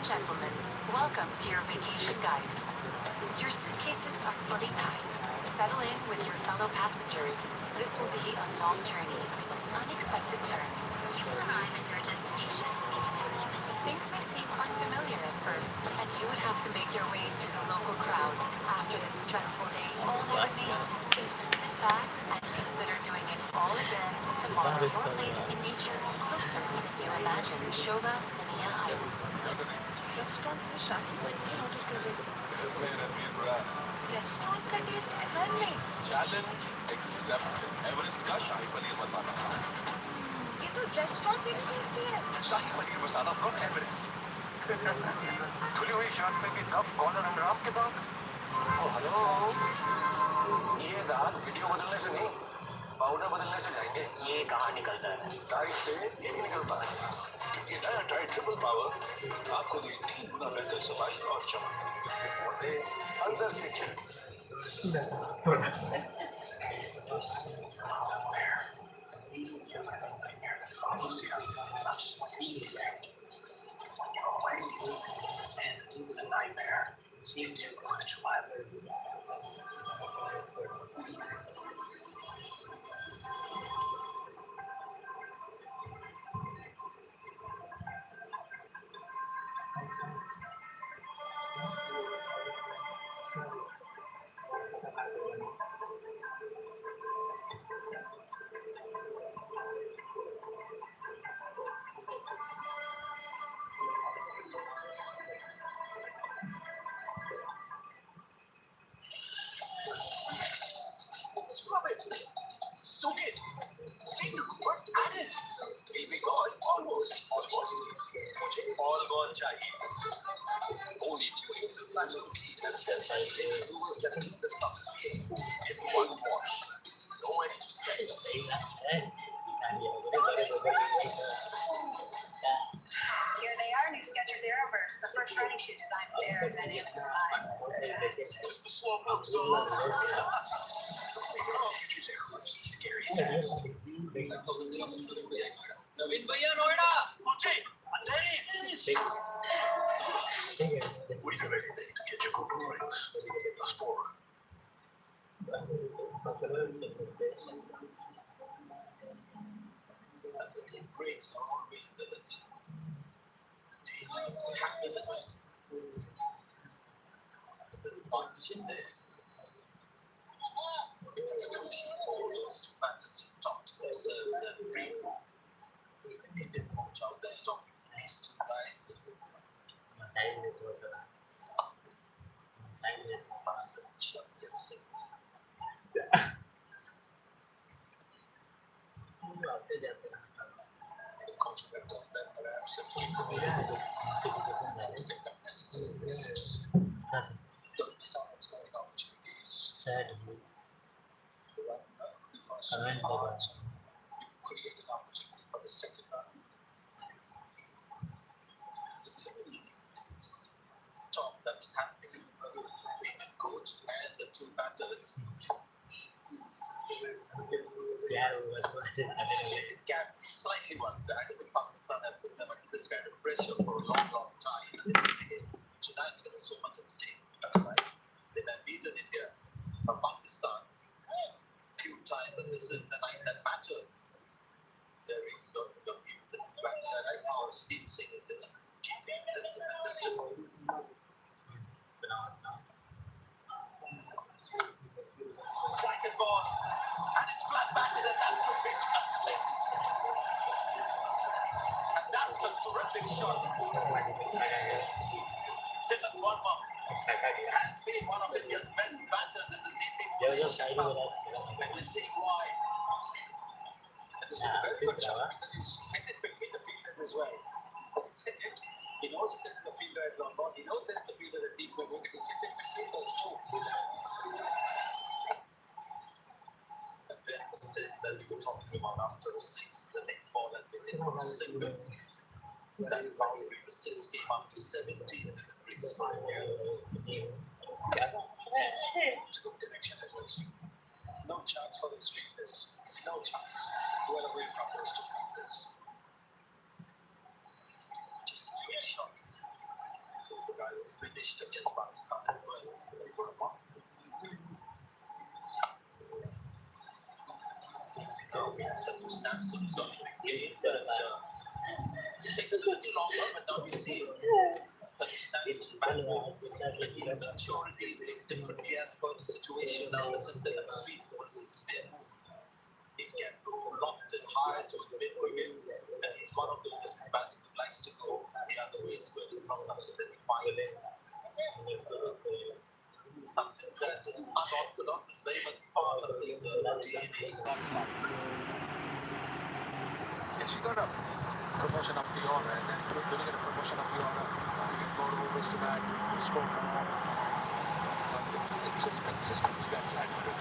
Gentlemen, welcome to your vacation guide. Your suitcases are fully packed. Settle in with your fellow passengers. This will be a long journey with an unexpected turn. You will arrive at your destination in 50 minutes. Things may seem unfamiliar at first, and you would have to make your way through the local crowd. After this stressful day, all that remains is for you to sit back and consider doing it all again tomorrow. Your place in nature, closer than you imagine. Shobha Siniya Island. Restaurant से शाही paneer order कर रहे हो। Restaurant का test घर में। Challenge accepted. Everest का शाही पनीर मसाला। ये तो रेस्टोरेंट से भी टेस्टी है। शाही पनीर मसाला फ्रॉम एवरेस्ट। धुली हुई शर्ट पे की कप कॉलर एंड राम के दाग। हेलो, ये दाग वीडियो बदलने से नहीं, पाउडर बदलने से जाएंगे। ये कहाँ निकलता है? टाइट से ये नहीं निकलता है, क्योंकि नया टाइट ट्रिपल पावर आपको दे 3 गुना बेहतर सफाई और चमक और दे अंदर से chill. Follows you, not just when you're sleeping, when you're awake, and the nightmare. Stay tuned with July. Scrub it, soak it, stay to work at it. We'll be gone almost. मुझे all gone चाहिए. Only during the platinum heat as tensile stable doers that keep the toughest games in one wash. No extra steps. Here they are, new Skechers Aeroverse, the first running shoe designed with aerodynamics in mind. Just the slow moves, though. Skechers Aeroverse, scary fast. 5,000 dirhams to deliver the Noida. Naveen bhaiya, Noida! Pooche! Andheri, please! We do anything to get your good drinks. The sport. Breaks are always a little dangerous, hazardous. There's a bunch in there. It's crucial for those two batters to talk to themselves and breathe. They didn't watch out there talking to these two guys. Shut their signal. Contribute on that perhaps and keep it pick up necessary risks. Don't miss out what's going opportunities. Because you create an opportunity for the second run. This is talk that was happening. The coach and the two batters. It can be slightly one. I don't think Pakistan have put them under this kind of pressure for a long time. And tonight there was so much at stake. Right? They have beaten India or Pakistan few times, but this is the night that matters. There is the fact that I know Steve saying it is keep these distances. Flighted ball, and it's flat back with it. That could be a 6. And that's a terrific shot. Dylan Verma has been one of India's best batters in the DP. And we're seeing why. And this is a very good shot because he's hit it between the fielders as well. He's hit it. He knows there's a fielder at long ball. He knows there's a fielder at deep mid wicket. He's hit it between those two. And there's the sense that we were talking about after a 6. The next ball has been hit for a single. That boundary, the 6 came after 17 deliveries. It's a good connection as well. No chance for those fielders. No chance. Well away from those two fielders. Just a great shot. diminished against Pakistan as well. Now we have Sanju Samson who's got a big game and take a little longer, but now we see Sanju Samson back with maturity, playing differently as per the situation. Now listen to that sweeps versus spin. He can go loft and high towards mid wicket, and he's one of those batters who likes to go the other way as well. It's not something that he finds something that is unorthodox. Is very much part of his DNA. And she got a promotion up the order, and then when you get a promotion up the order, you get more overs to that, you score more. It's just consistency that's adequate.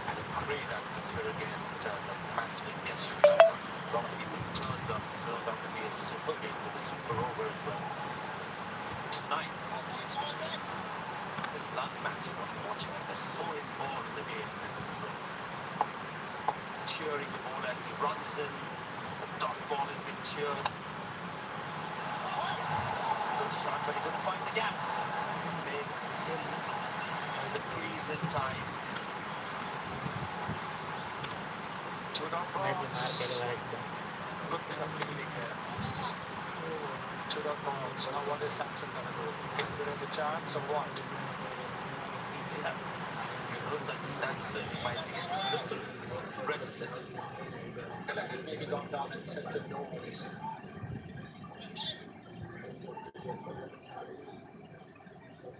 And a great atmosphere against the match against Sri Lanka. A lot of people turned up to be a super game with a super over as well. Tonight, this Sun match, watching it, they're so involved in the game. Cheering the ball as he runs in. The dot ball has been cheered. Good shot, but he couldn't find the gap. Make the crease in time. Two dot balls. Good bit of fielding there. Two dot balls. Now what is Samson going to do? Take a bit of a chance or what? Yeah. If you know Sanju Samson, he might be a little restless. Gallagher maybe gone down and said to no worries.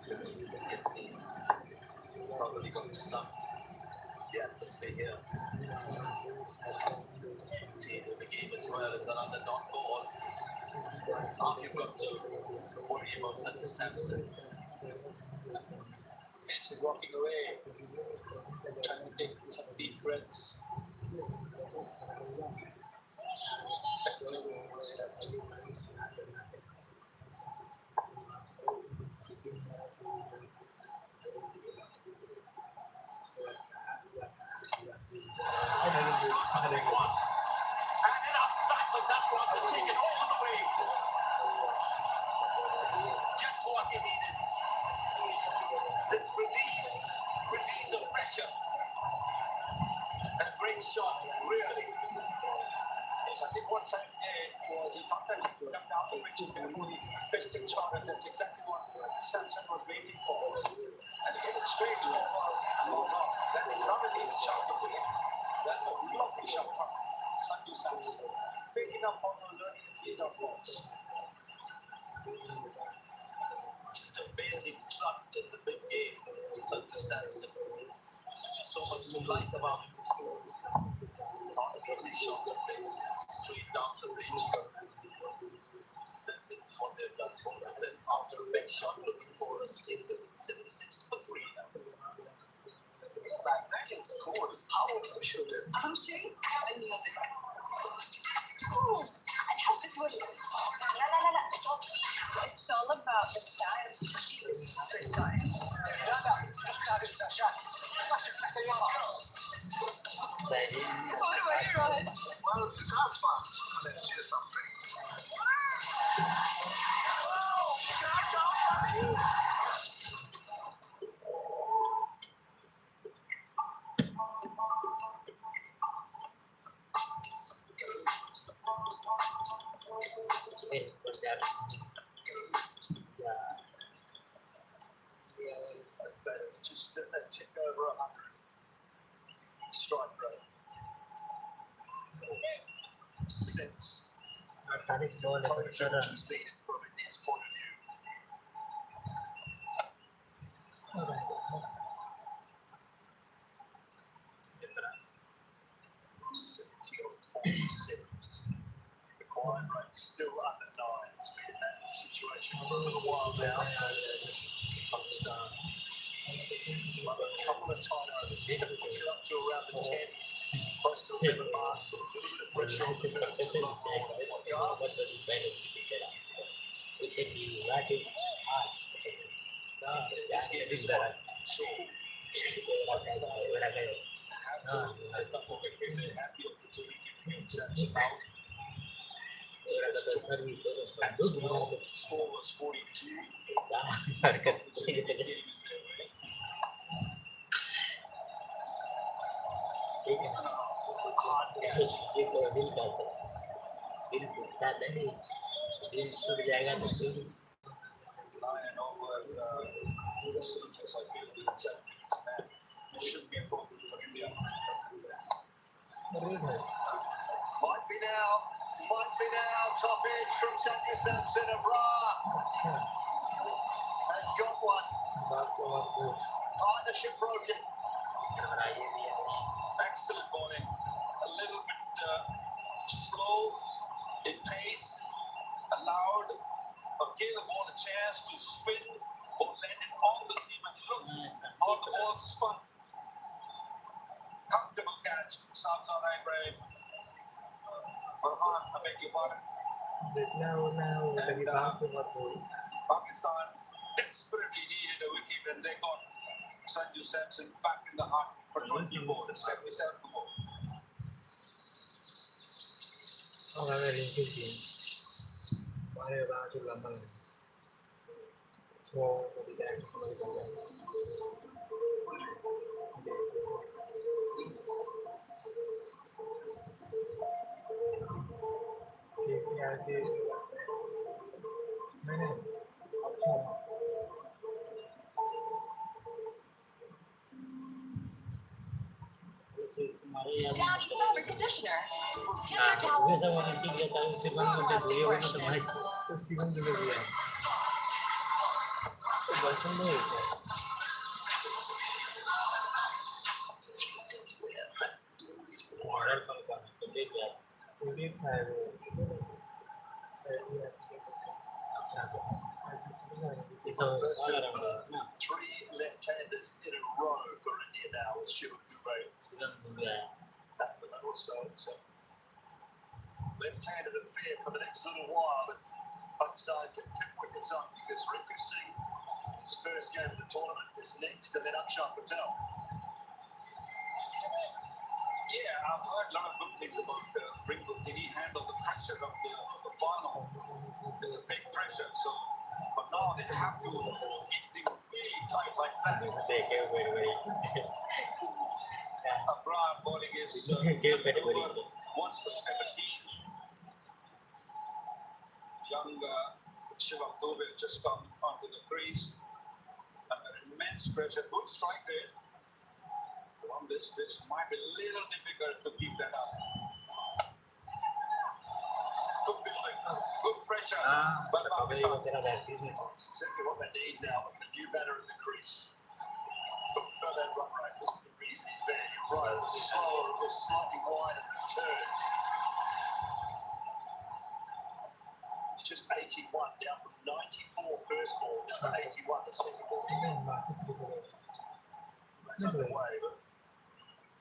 You can see probably going to some the atmosphere here. Team with the game as well as another dot ball. Now you've got to worry about Sanju Samson. He's walking away, trying to take some deep breaths. And enough back with that one to take it all the way. Just what he needed. This release of pressure. A great shot, really. Yes, I think what Sam did was he thought that he could come down the pitch and carefully pitched a shot, and that's exactly what Samson was waiting for. And he hit it straight to him. Oh no, that's not an easy shot to put in. That's a lovely shot from Sanju Samson. Picking up on the learning and three dot balls. Just amazing trust in the big game. Sanju Samson. So much to like about him. Not an easy shot to play. Straight down the pitch. And this is what they've done. Both of them after a big shot looking for a single. 76 for 3 now. I can score. How would you shoot it? And music. I have this one. La. Stop. It's all about the style. She's a superstar. What about you, Rohit? Well, the car's fast. Let's cheer something. It's just a tick over 100 strike rate. Since Kovacic was leading from his point of view. The quiet rate still under 9. It's been in that situation for a little while now. Pakistan. Well, a couple of turnovers just to push it up to around the 10. Close to 11 mark. A little bit of pressure on the middle to long ball. What you are? This game is one. Sure. have to get the pocket when they have the opportunity to get Samson out. And the score was 42. Opportunity came in their way. Hard catch. Lion over the surface, I feel with 7 minutes man. It should be a problem for India. Might be now. Top edge from Sanjay Samson. Abra has got one. Partnership broken. Excellent bowling. A little bit slow in pace. Allowed or gave the ball a chance to spin. Ball landed on the seam and look on the ball spun. Comfortable catch. Subs on Ibrahim. Farhan, I beg your pardon. Pakistan desperately needed a wicket and they got Sanju Samson back in the hunt for 24, 77 to go. Daddy fabric conditioner. Get your towels. Long-lasting freshness. Three left-handers in a row for India now with Shivam Dubey. Also, it's a left-handed affair for the next little while. But Pakistan can pick wickets up because Rinku Singh, his first game of the tournament, is next, and then Akshar Patel. Yeah, I've heard a lot of good things about Rinku. Can he handle the pressure of the final? There's a big pressure, so but now they have to keep things really tight like that. Abrar bowling is over 1 for 17. Young Shivam Dubey just come onto the crease. Under immense pressure, good strike rate. On this pitch, might be a little difficult to keep that up. Good fielding, good pressure. But Pakistan, that's exactly what they need now with the new batter in the crease. Look for that run rate. This is the reason he's there. You're right, it was slower, it was slightly wide at the turn. It's just 81, down from 94 first ball, down to 81 the second ball. That's underway, but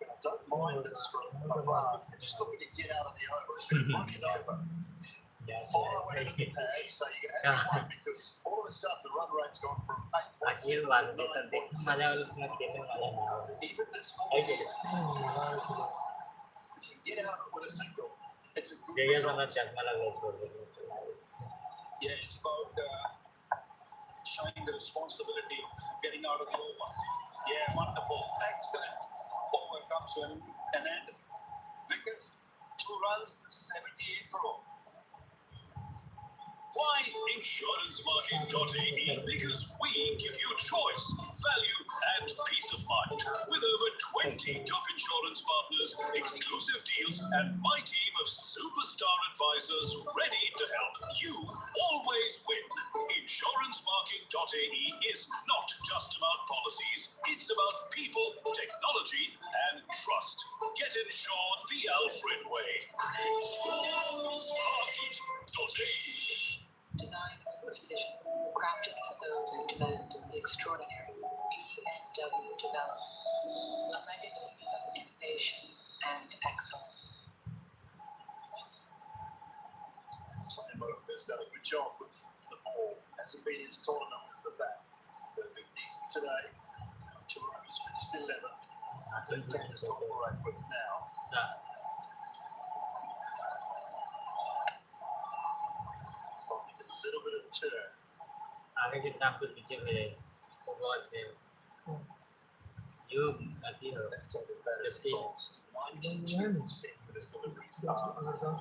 I don't mind this from Abrar. They're just looking to get out of the over. It's been running over. Follow it into the pad, so you can have one because all of a sudden the run rate's gone from 8.7 to 9.6. Even this ball here, if you get out with a single, it's a good result. Yeah, it's about showing the responsibility of getting out of the over. Yeah, wonderful, excellent. Over comes to an end. Wicket, 2 runs, 78 for all. Why InsuranceMarket.ae? Because we give you choice, value, and peace of mind. With over 20 top insurance partners, exclusive deals, and my team of superstar advisors ready to help you always win. InsuranceMarket.ae is not just about policies, it's about people, technology, and trust. Get insured the Alfred way. InsuranceMarket.ae. Designed with precision, crafted for those who demand the extraordinary. BMW Developments, a legacy of innovation and excellence. Simon has done a good job with the ball. Hasn't been his tournament with the bat. They've been decent today. Toronto's finished 11. left-handers to operate with now. Probably a little bit of turn. आगे के चाप पे पीछे में watch है you आती है Left-handed batters Fifty. bowls 92% of his deliveries are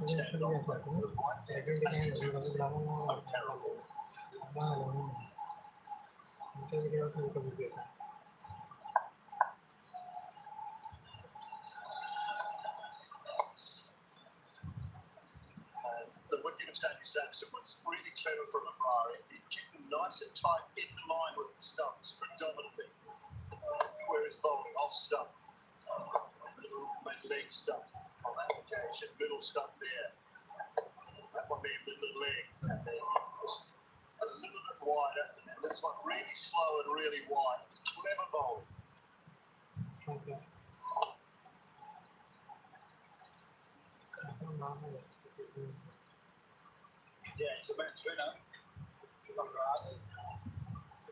turned on play to the right hand. It's 82% of terrible. The wicket of Sandy Sampson was really clever from Amara. He kept them nice and tight in line with the stumps predominantly. Where he's bowling off stump, little mid-leg stump on that occasion, middle stump there. That one being middle leg, and then just a little bit wider, and this one really slow and really wide. It's clever bowling. Yeah, it's a match winner. The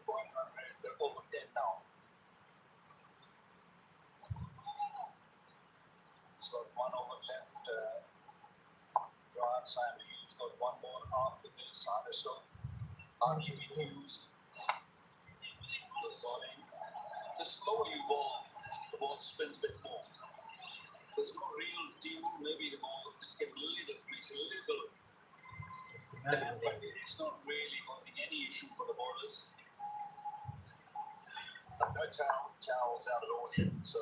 point run rate, they're over 10 now. He's got one over left. Grant Simon, he's got one more after this. So, are you being used? Good bowling. The slower you bowl, the ball spins a bit more. There's no real deal. Maybe the ball just gets a little, makes a little. But it's not really causing any issue for the bowlers. No towels out at all yet, so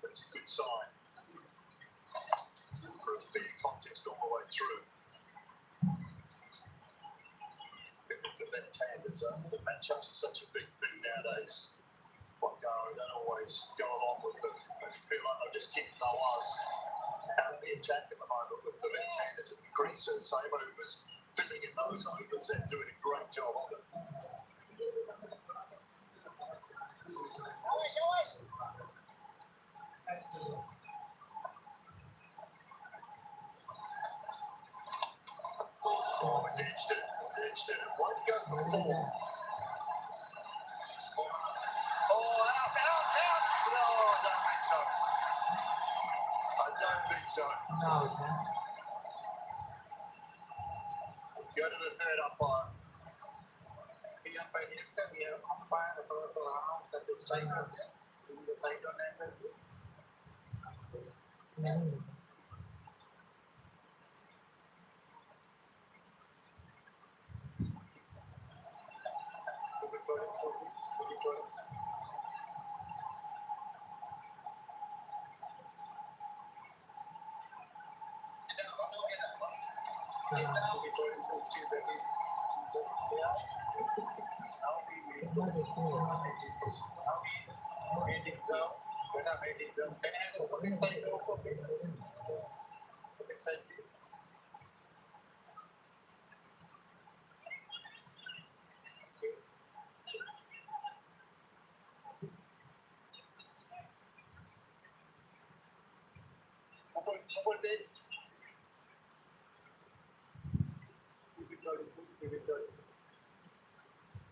that's a good sign for a fair contest all the way through. With the left-handers, the matchups are such a big thing nowadays. What I don't always go along with them. I feel like I've just kicked Nawaz out of the attack at the moment with the left-handers at the crease. So same overs, filling in those overs and doing a great job of it. Oh, it's edged it. Why did he go for 4? Oh, out. No, I don't think so. Go to the third umpire. The umpire that the strikers in the side on angle is.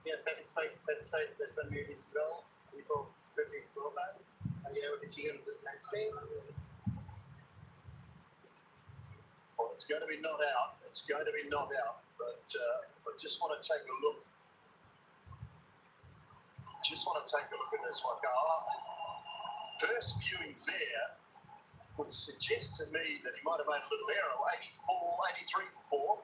Yeah, satisfied. Batsman made his ground before pitching his program. And you have a decision to the next day. Well, it's going to be not out. But I just want to take a look. At this one. First viewing there would suggest to me that he might have made a little error. 83 for 4.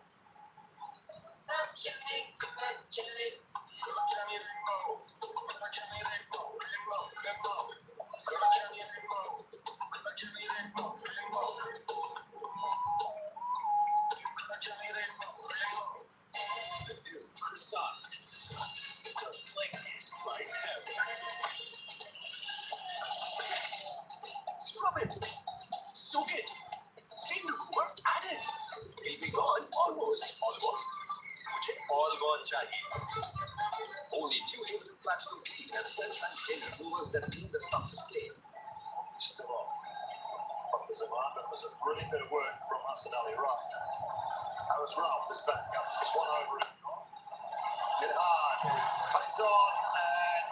The new croissant. It's a flake by heaven. Scrub it. Soak it. Steam the work at it. It'll be gone almost. मुझे all gone चाहिए. Only new Hilton Platinum Clean has 10 times 10 removers that clean the toughest stain. Still off. But there's a brilliant bit of work from Hassan Ali Ralph. That was Ralph, is back up. Just one over it. Get hard. Pays on and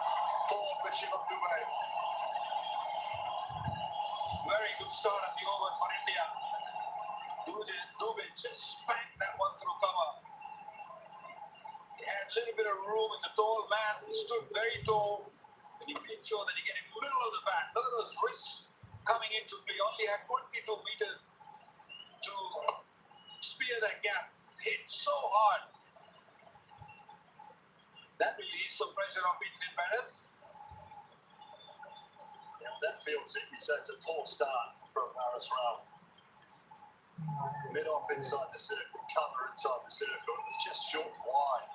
4 for Shivam Dubey. very good start at the over for India. Dubey just spanked that one through cover. He had a little bit of room. He's a tall man. He stood very tall. And he made sure that he get in the middle of the bat. Look at those wrists coming into play. Only had 22 meters to spear that gap. Hit so hard. That will ease some pressure off Indian batters. Yeah, that field simply says a poor start from Haris Rao. Mid off inside the circle, cover inside the circle. It was just short and wide.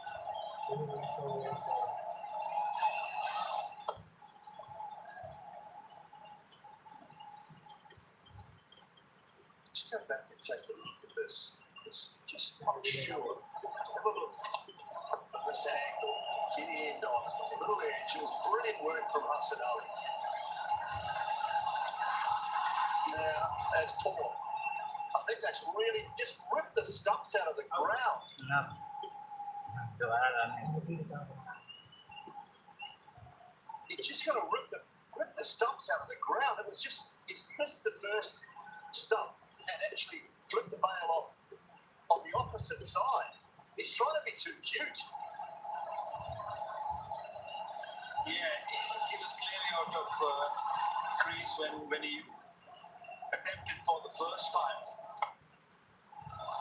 Just go back and take a look at this. It's just not sure. Have a look at this angle. To the end on a little edge. It was brilliant work from Hassan Ali. Now, that's poor. I think that's really just ripped the stumps out of the ground. Enough. Dobaरा run है. He's just going to rip the stumps out of the ground. It was just, he's missed the first stump and actually flipped the bail off on the opposite side. He's trying to be too cute. Yeah, he was clearly out of crease when he attempted for the first time.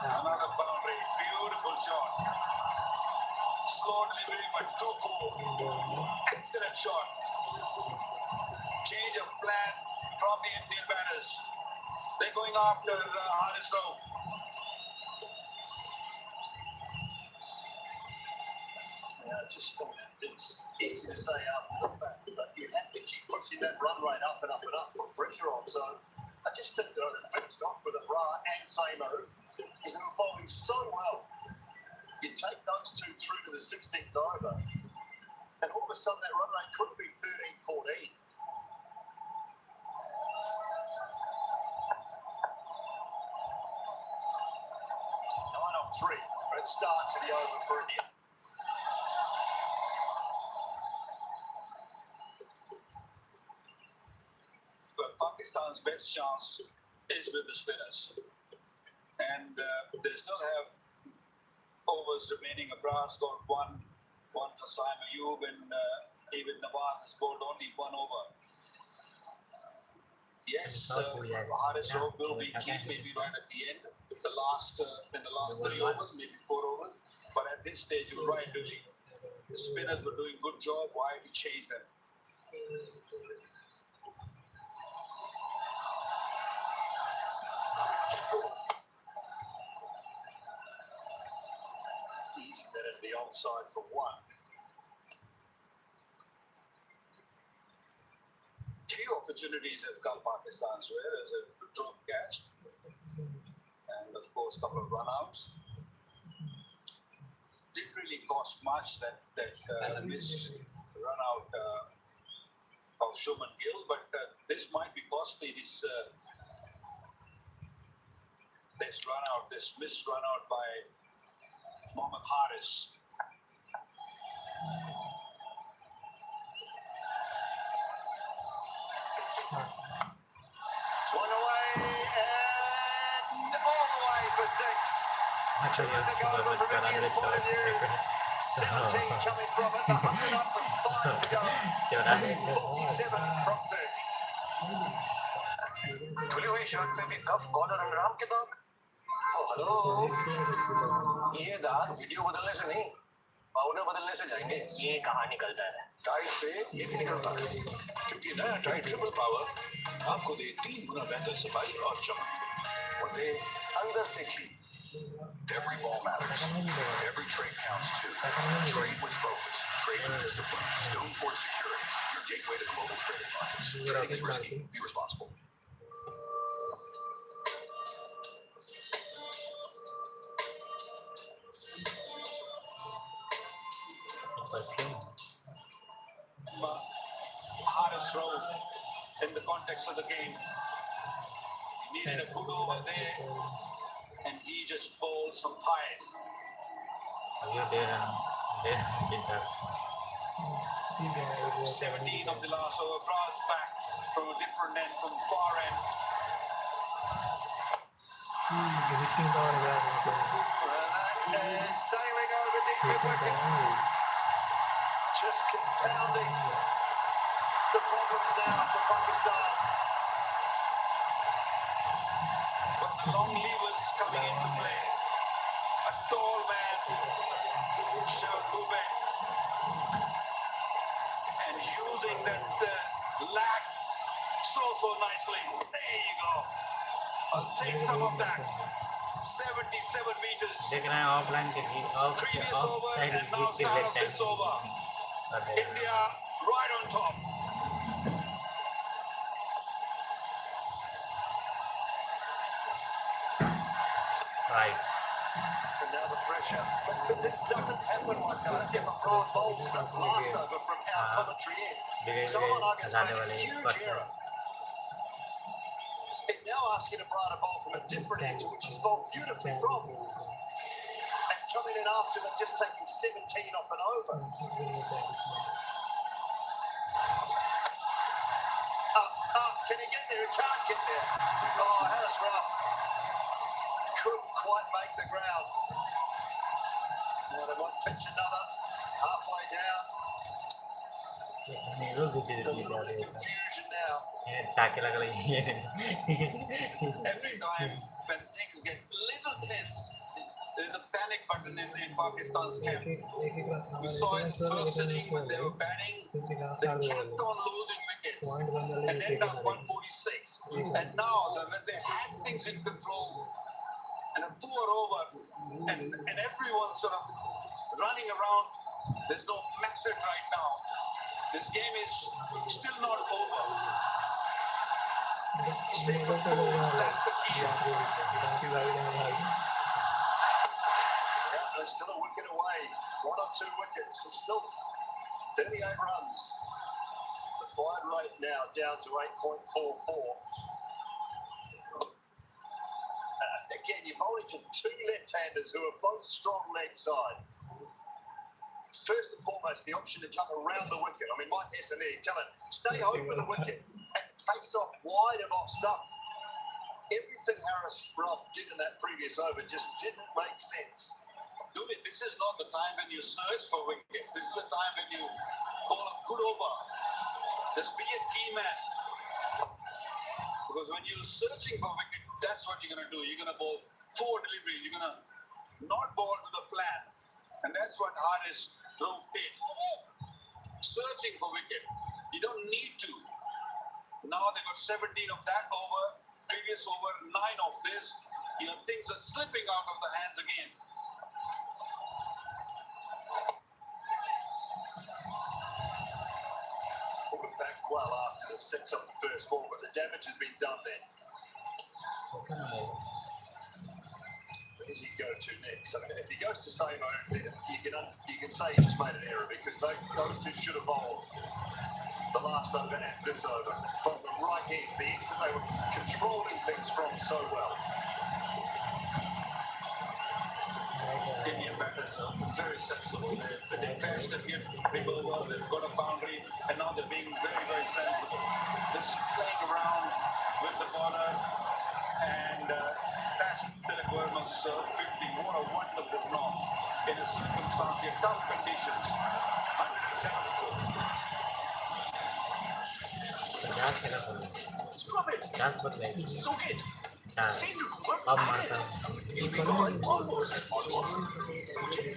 Another boundary, beautiful shot. Slow delivery, but too full. Excellent shot. Change of plan from the Indian batters. They're going after Haris Rao. Yeah, just it's easy to say after the fact, but you have to keep pushing that run rate up and up and up, put pressure on. So I just think that I've finished off with Ra and Samo, because they were bowling so well. You take those two through to the 16th over, and all of a sudden that run rate could be 13-14. 9-3. Great start to the over for India. But Pakistan's best chance is with the spinners. And they still have overs remaining. Abrar's got one for Saim Ayub, and even Nawaz has bowled only one over. Yes, Haris Rao will be key, maybe right at the end, in the last 3 overs, maybe 4 overs. But at this stage, you're right, really. The spinners were doing good job. Why to change them? Easing that into the onside for one. Few opportunities have come Pakistan's way. There's a drop catch, and of course, a couple of run-outs. Didn't really cost much that miss run-out of Shubman Gill, but this might be costly. This run-out, this missed run-out by Mohammad Haris. Swung away and all the way for 6. Terrific over from India's point of view. 17 coming from it, 100 up with 5 to go. And 47 from 30. खुली हुई shirt पे भी कफ corner and Ram के दाग। ओ hello, ये दाग video बदलने से नहीं, पाउडर बदलने से जाएंगे। ये कहाँ निकलता है? टाइड से ये भी निकलता है, क्योंकि नया टाइड ट्रिपल पावर आपको दे 3 गुना बेहतर सफाई और चमक, और दे अंदर से clean. Every ball matters. Every trade counts too. Trade with focus. Trade with discipline. Stoneford Securities, your gateway to global trading markets. Trading is risky. Be responsible. Haris Rao, in the context of the game, needed a good over there, and he just bowled some pies. 17 of the last over, Bras back from a different end, from far end. hitting power है That is sailing over the wicket, just compounding the problems now for Pakistan. But the long levers coming into play. A tall man, Shiv Dubey, and using that lag so nicely. There you go. I'll take some of that. 77 meters. देख रहे हैं offline के Previous of over side and now बीच के start leg of this over. Side India right on top. Right And now the pressure. But this doesn't happen like that. If Imran bowls the last over from our commentary end, someone like has made a huge error. He's now asking Imran to bowl from a different edge, which he's bowled beautifully from. And coming in after them, just taking 17 off an over. Can he get there? He can't get there. Oh, how's rough. Couldn't quite make the ground. Now they might pitch another halfway down. A little bit of confusion now. ताकि लग रही है Every time when things get little tense, there's a panic button in Pakistan's camp. We saw in the first inning when they were batting, they kept on losing wickets and ended up 146. And now when they had things in control and a poor over and everyone's sort of running around, there's no method right now. This game is still not over. Stay composed, that's the key. Yeah, there's still a wicket away. 1 or 2 wickets. It's still 38 runs. The wide rate now down to 8.44. Again, you're bowling to 2 left-handers who are both strong leg side. First and foremost, the option to come around the wicket. I mean, Mike Hesson there, he's telling, stay over the wicket and pace off wide of off stump. Everything Harris Ruff did in that previous over just didn't make sense. Dubey, this is not the time when you search for wickets. This is the time when you bowl a good over. Just be a team man. Because when you're searching for wicket, that's what you're going to do. You're going to bowl 4 deliveries. You're going to not bowl to the plan. And that's what Harris Ruff did. Searching for wicket. You don't need to. Now they got 17 of that over. Previous over, 9 of this. You know, things are slipping out of the hands again. Put it back well after the 6 on the first ball, but the damage has been done then. Where does he go to next? I mean, if he goes to same move, you can say he just made an error because those two should have bowled the last over and this over from the right ends, the ends that they were controlling things from so well. Indian batters are very sensible. They fetched and hit big over, they've got a boundary, and now they're being very sensible. Just playing around with the bowler, and that's Tilak Verma's 50. What a wonderful knock in a circumstance in tough conditions. 100 Scrub it. Soak it. Stay to work. अब मारता It'll be gone. Almost.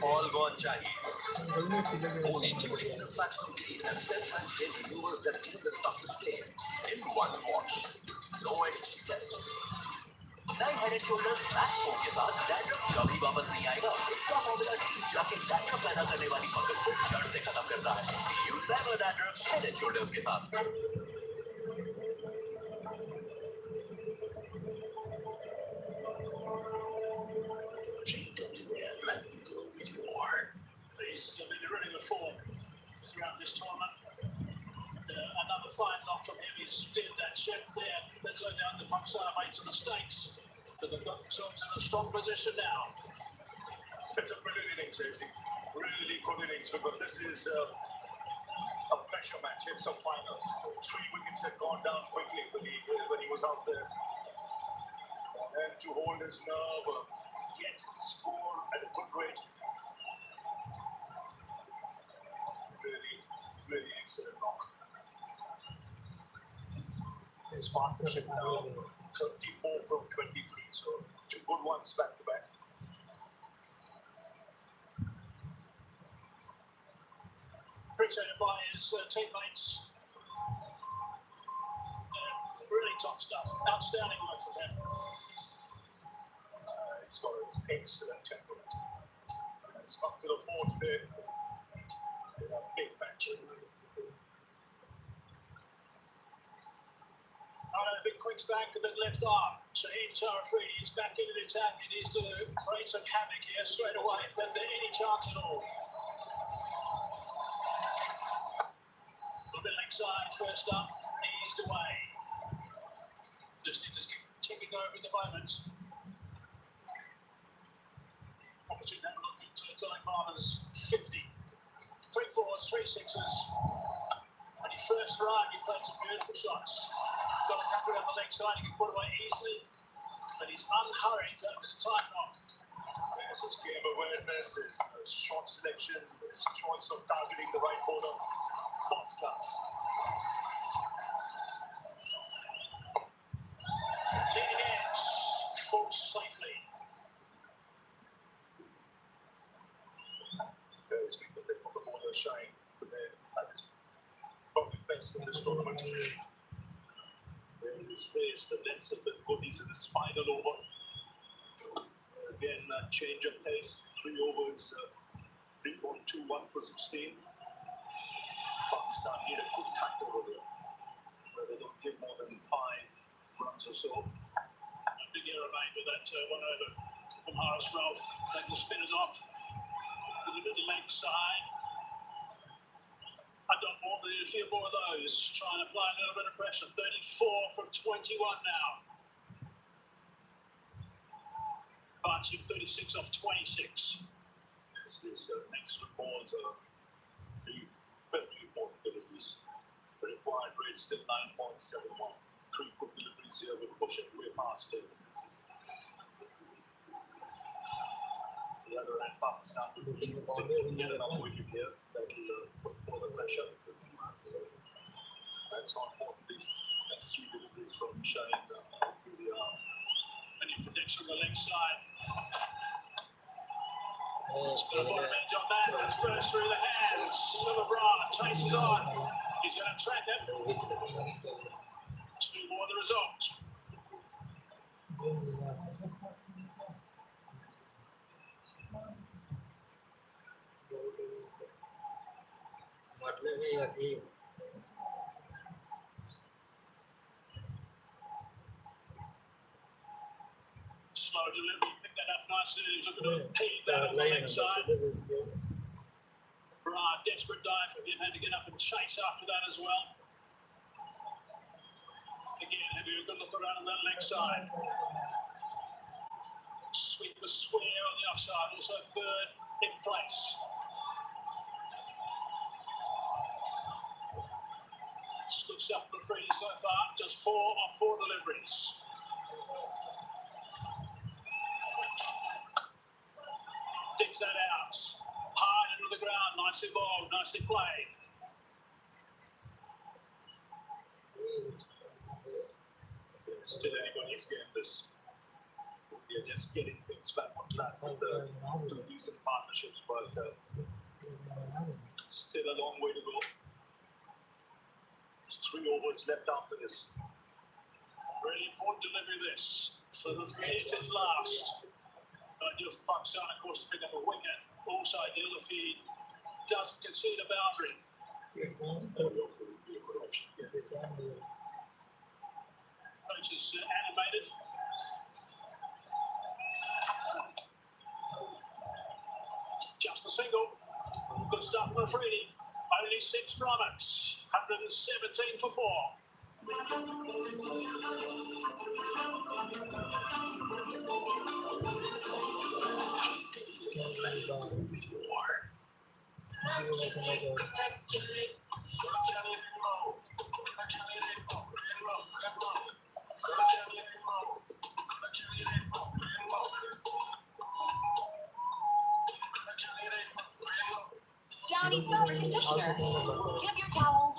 all gone chahiye. Only including the platinum clean has 10 times head removers that clean the toughest stains in one wash. No extra steps. नए head and shoulders max foam के साथ dandruff कभी वापस नहीं आएगा। इसका formula deep जाके dandruff पैदा करने वाली फंगस को जड़ से खत्म करता है। See you never dandruff head and shoulders के साथ। He's been running the form throughout this tournament. Another fine knock from him. He's steered that ship there. Let's go down to Pakistan made some mistakes, but they've got themselves in a strong position now. It's a brilliant innings, Jesse. Really good innings because this is a pressure match. It's a final. 3 wickets had gone down quickly when he was out there. and to hold his nerve, yet score at a good rate. Really excellent knock. His partnership now 34 from 23, so 2 good ones back to back. Appreciated by his teammates. Really top stuff. Outstanding work from him. He's got an excellent temperament. It's up to the fore today. In a big match. A big quick back, a bit left arm. Shaheen Tarafredi is back in the attack. He needs to create some havoc here straight away if there's any chance at all. A little bit leg side first up, eased away. Just need to keep ticking over at the moment. Opportunity to have a look at Tony Farmer's 50. 3 4s, 3 6s. When he first arrived, he played some beautiful shots. Got a couple on the leg side, he can put away easily, but he's unhurried. That was a tight knock. Yes, his game awareness, his shot selection, his choice of targeting the right corner, boss class. Leading edge, falls safely. He's been the bit of the ball shine today. That is probably best in this tournament. He displays the lengths of the goodies in his final over. Again, change of pace. 3 overs, 3.21 for 16. Pakistan need a good tackle over there, where they don't give more than 5 runs or so. A big error made with that one over from Haris Ralph. Take the spinners off. A little bit of leg side. I don't want to do a few more of those. Trying to apply a little bit of pressure. 34 from 21 now. Marching 36 off 26. Because these extra balls are very important deliveries. The required rate still 9.71. 3 good deliveries here with pushing way past it. The other end, Pakistan will get another wicket here that will put further pressure. That's how important these next 3 deliveries from Shaheen really are. Any protection on the leg side. It's got a bottom edge on that. That's burst through the hands. Silverbrand chases on. He's going to track it. 2 more the result. Slow delivery, pick that up nicely. He's looking to impede that on the leg side. Desperate dive for him, had to get up and chase after that as well. Again, having a good look around on that leg side. Sweep was square on the offside, also 3rd in place. It's good stuff for Freddie so far, just 4 off 4 deliveries. Digs that out. Hard into the ground. Nicely bowled. Nicely played. Still anybody's game this. We are just getting things back on track with the 2 decent partnerships, but still a long way to go. There's 3 overs left after this. Really important delivery this. For the 3, it's his last. Ideal for Pakistan, of course, to pick up a wicket. Also ideal if he doesn't concede a boundary. Coach is animated. Just a single. Good stuff for Freddie. Only 6 from it. 117 for 4. shiny fabric conditioner. Give your towels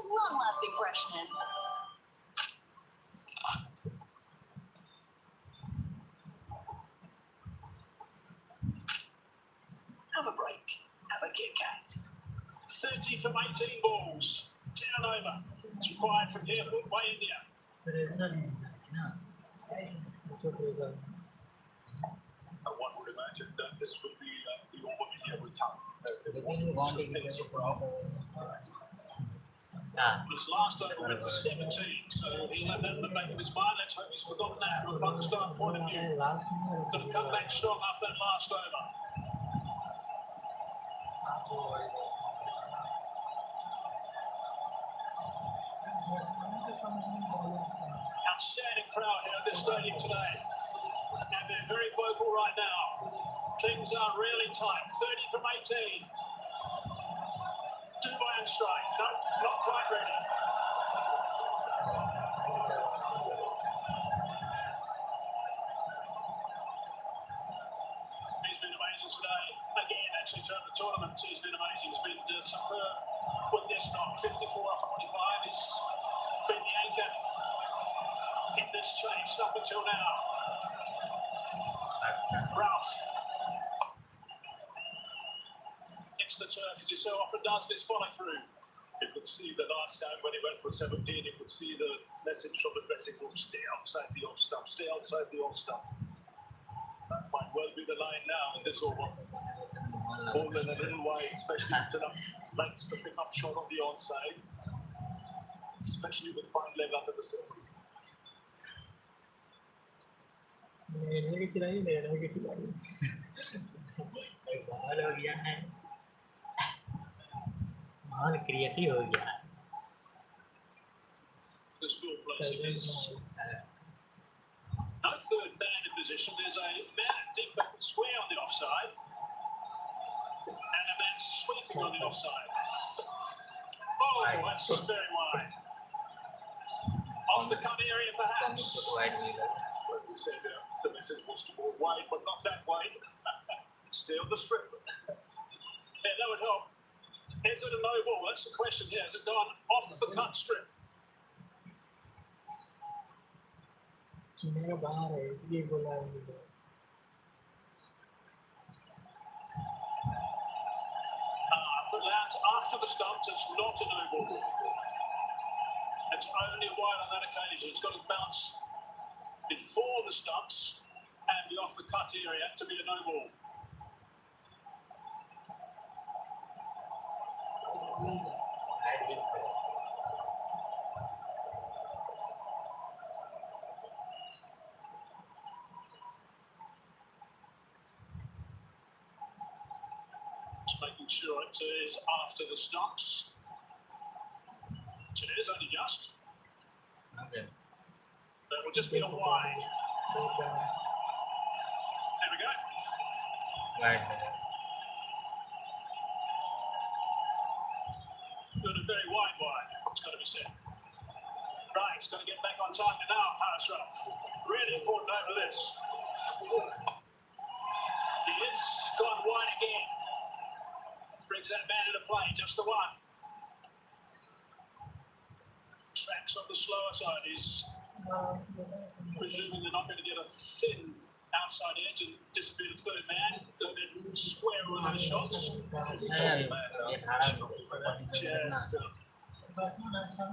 long-lasting freshness. Have a break. Have a Kit Kat. 30 from 18 balls. Down over. It's required from here, way India. Pressure ना जो pressure One would imagine that this would be the over India with time. लेकिन boundary की वजह से हाँ His last over went for 17, so he'll have that in the back of his mind. Let's hope he's forgotten that from a Pakistan point of view. Last Got to come back strong after that last over. Outstanding crowd here at this stadium today. And they're very vocal right now. Things are really tight. 30 from 18. Dubai and strike. No, not quite ready. He's been amazing today. Again, actually throughout the tournament, he's been amazing. He's been superb with this knock. 54 off 45. He's been the anchor in this chase up until now. Ralph. It's the turf, as he so often does, this follow through. You could see the last time when he went for 17, you could see the message from the dressing room: stay outside the off stump, stay outside the off stump. That might well be the line now in this over. More than a little wide, especially to the likes to pick up shot on the onside, especially with fine leg under the circle. लेने की खिलाई बाल हो गया है माल creative हो गया है This full placing is no third man in position. There's a man at deep back square on the offside, and a man sweeping on the offside. Oh, that's very wide. Off the cut area, perhaps. Like we said, the message was to go wide, but not that wide. Stay on the strip. Yeah, that would help. Is it a no ball? That's the question here. Has it gone off the cut strip? चुनेगा बाहर है इसलिए बोला है After the stumps, it's not a no ball. It's only wide on that occasion. It's got to bounce before the stumps and be off the cut area to be a no ball. Just making sure it is after the stumps. It is only just. okay That will just be a wide. There we go. right Good and very wide. It's got to be said. Right, it's got to get back on target now, Harashraf. Really important over this. He is gone wide again. Brings that man into play, just the one. Tracks on the slower side. He's presuming they're not going to get a thin outside edge and disappear the third man. Go then square all those shots. Just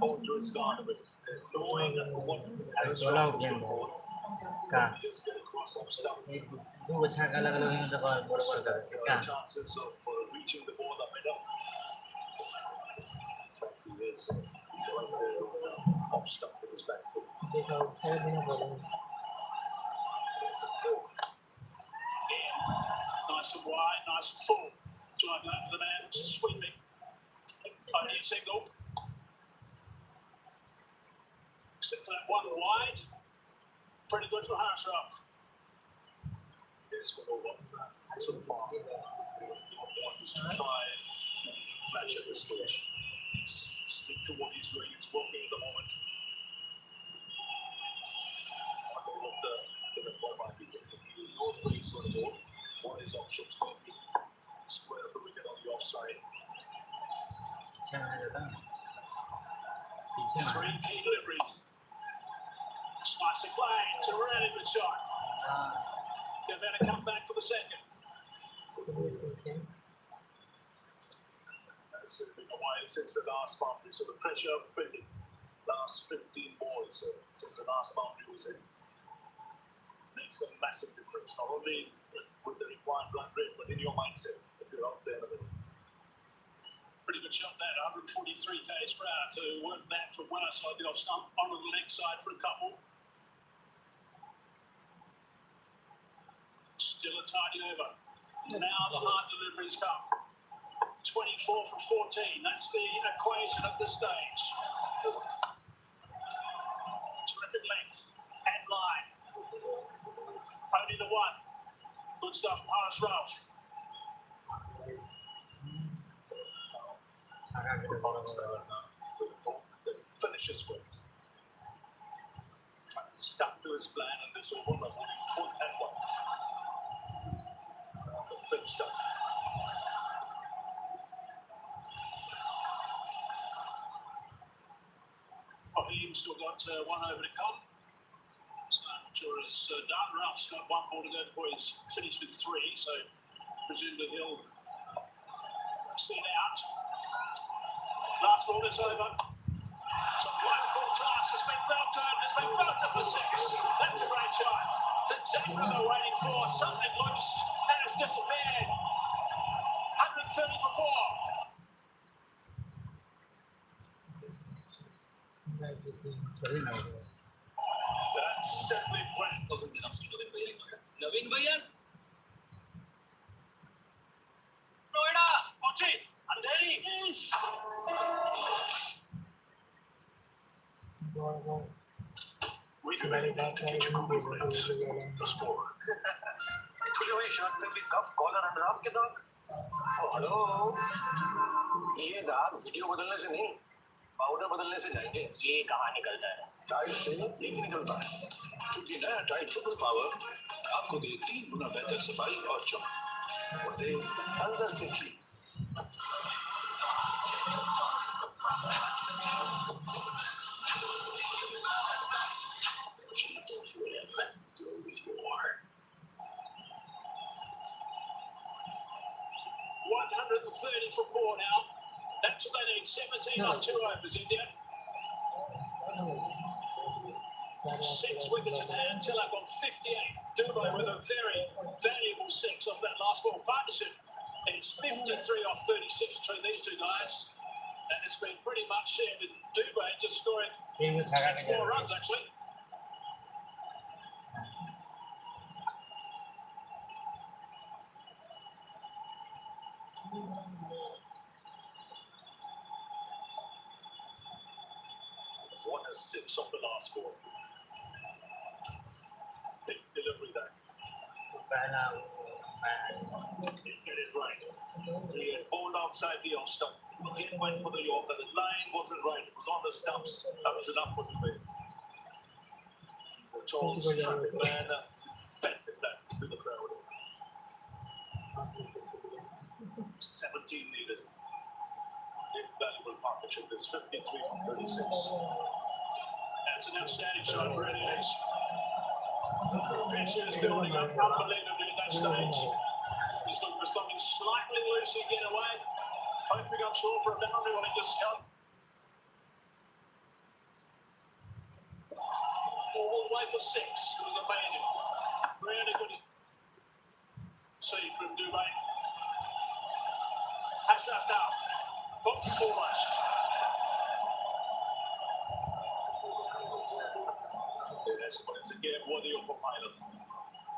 Audrey's gone with knowing that the one has सोलह हो गया का just get across off stump. एक दो अच्छा का अलग अलग मतलब बराबर कर क्या Chances of reaching the ball up and up. He is right there off stump with his back foot. देखा उठा देना पड़ेगा Nice and wide, nice and full. Trying to the man sweeping. Only a single. Except for that one wide. Pretty good for Harashraf. Yes, over. So far, wants to try and match at this stage. Stick to what he's doing. It's working at the moment. The ball might be getting. He knows where he's going to go. What his options going to be. Square of the wicket on the offside. पीछे मारा जाता है पीछे मारा Three key deliveries. Slicing lane, it's a really good shot. They're going to come back for the second. It's been a while since the last boundary, so the pressure building. Last 15 balls since the last boundary was in. Makes a massive difference, not only with the required run rate, but in your mindset if you're out there in the middle. Pretty good shot there, 143 k's per hour to work that from one side the off stump onto the leg side for a couple. Still a tidy over. Now the hard deliveries come. 24 for 14. That's the equation at this stage. Terrific length and line. Only the one. Good stuff from Harris Ralph. Finishes with. Stuck to his plan and this over the foot and one. Big stuff. He's still got one over to come. So I'm not sure as Darren Ruff's got one ball to go before he's finished with three, so presumably he'll see it out. Last ball is over. It's a wonderful toss. It's been belted for six. That's a great shot. It's exactly what they're waiting for. Something loose and it's disappeared. 130 for four. That's simply brilliant. Thousand dirhams to Naveen Bhaiya. Noida, Mochi, Andheri. We do anything to get you congruent. The sport. खुली हुई shirt में भी कफ collar and Ram के दाग hello ये दाग video बदलने से नहीं पाउडर बदलने से जाएंगे ये कहाँ निकलता है टाइट से नहीं निकलता है क्योंकि नया टाइट ट्रिपल पावर आपको दे 3 गुना बेहतर सफाई और चमक और दे अंदर से ठीक Go with more. 130 for four now. That's what they need. 17 off 2 overs, India. 6 wickets in hand, till up on 58. Dubai with a very valuable 6 off that last ball partnership. It's 53 off 36 between these two guys. And it's been pretty much shared with Dubai just scoring 6 more runs actually. One is 6 off the last ball. Big delivery there. Get it right. He had bowled outside the off stump. He went for the Yorker. The line wasn't right. It was on the stumps. That was enough for Dubai. The tall traffic man bent it back to the crowd. 17 needed. Invaluable partnership is 53 from 36. That's an outstanding shot, really is. Pressure is building up unbelievably at that stage. He's looking for something slightly loose to get away. Hoping up short for a boundary when it just come. All the way for 6. It was amazing. Really good see from Dubai. Ashraf now. Almost. Yes, but it's again worthy of a pilot.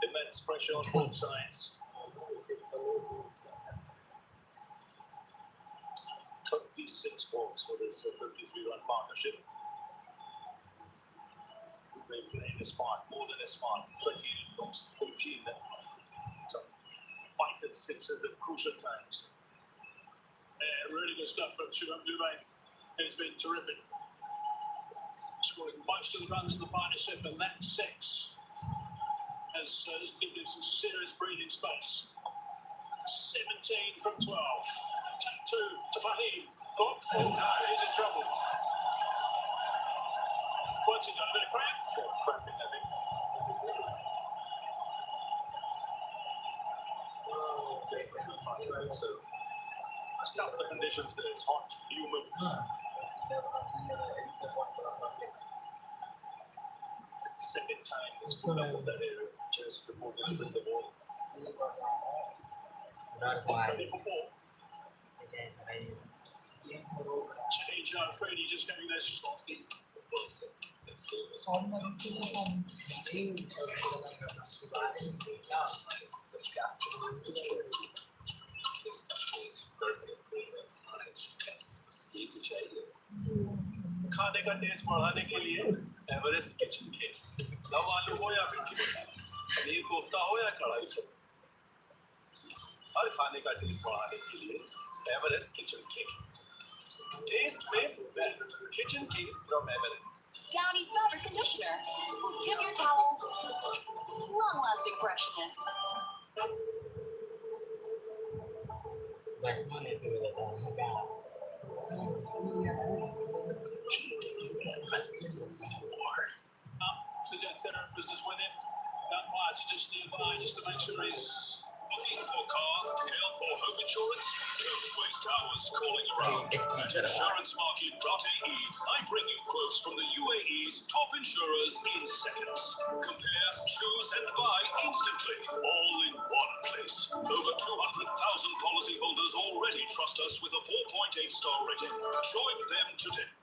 Immense pressure on both sides. 36 balls for this 53-run partnership. They playing a smart, more than a smart. 20 from 18. Some vital sixes at crucial times. Really good stuff from Shubham Dubey. He's been terrific. Scoring most of the runs in the partnership, and that 6 has given him some serious breathing space. 17 from 12. Take 2 to Fahim. Oh no, he's in trouble. What's he got? A bit of cramp? Cramping, I think. So, it's tough the conditions there. It's hot, humid. Second time it's pulled up in that area just before they put the ball. Ready for ball. Change Freddie just getting their sloppy. खाने का test बढ़ाने के लिए Everest kitchen के दम आलू हो या भिंडी मसाला पनीर कोफ्ता हो या कढ़ाई से हर खाने का टेस्ट बढ़ाने के लिए एवरेस्ट किचन के टेस्ट में बेस्ट किचन के from Everest Downy fabric conditioner will give your towels long-lasting freshness. Suzanne therapist is with him. Not much, just nearby, just to make sure he's Looking for car, health or home insurance? Don't waste hours calling around. At insurancemarket.ae, I bring you quotes from the UAE's top insurers in seconds. Compare, choose and buy instantly, all in one place. Over 200,000 policyholders already trust us with a 4.8 star rating. Join them today.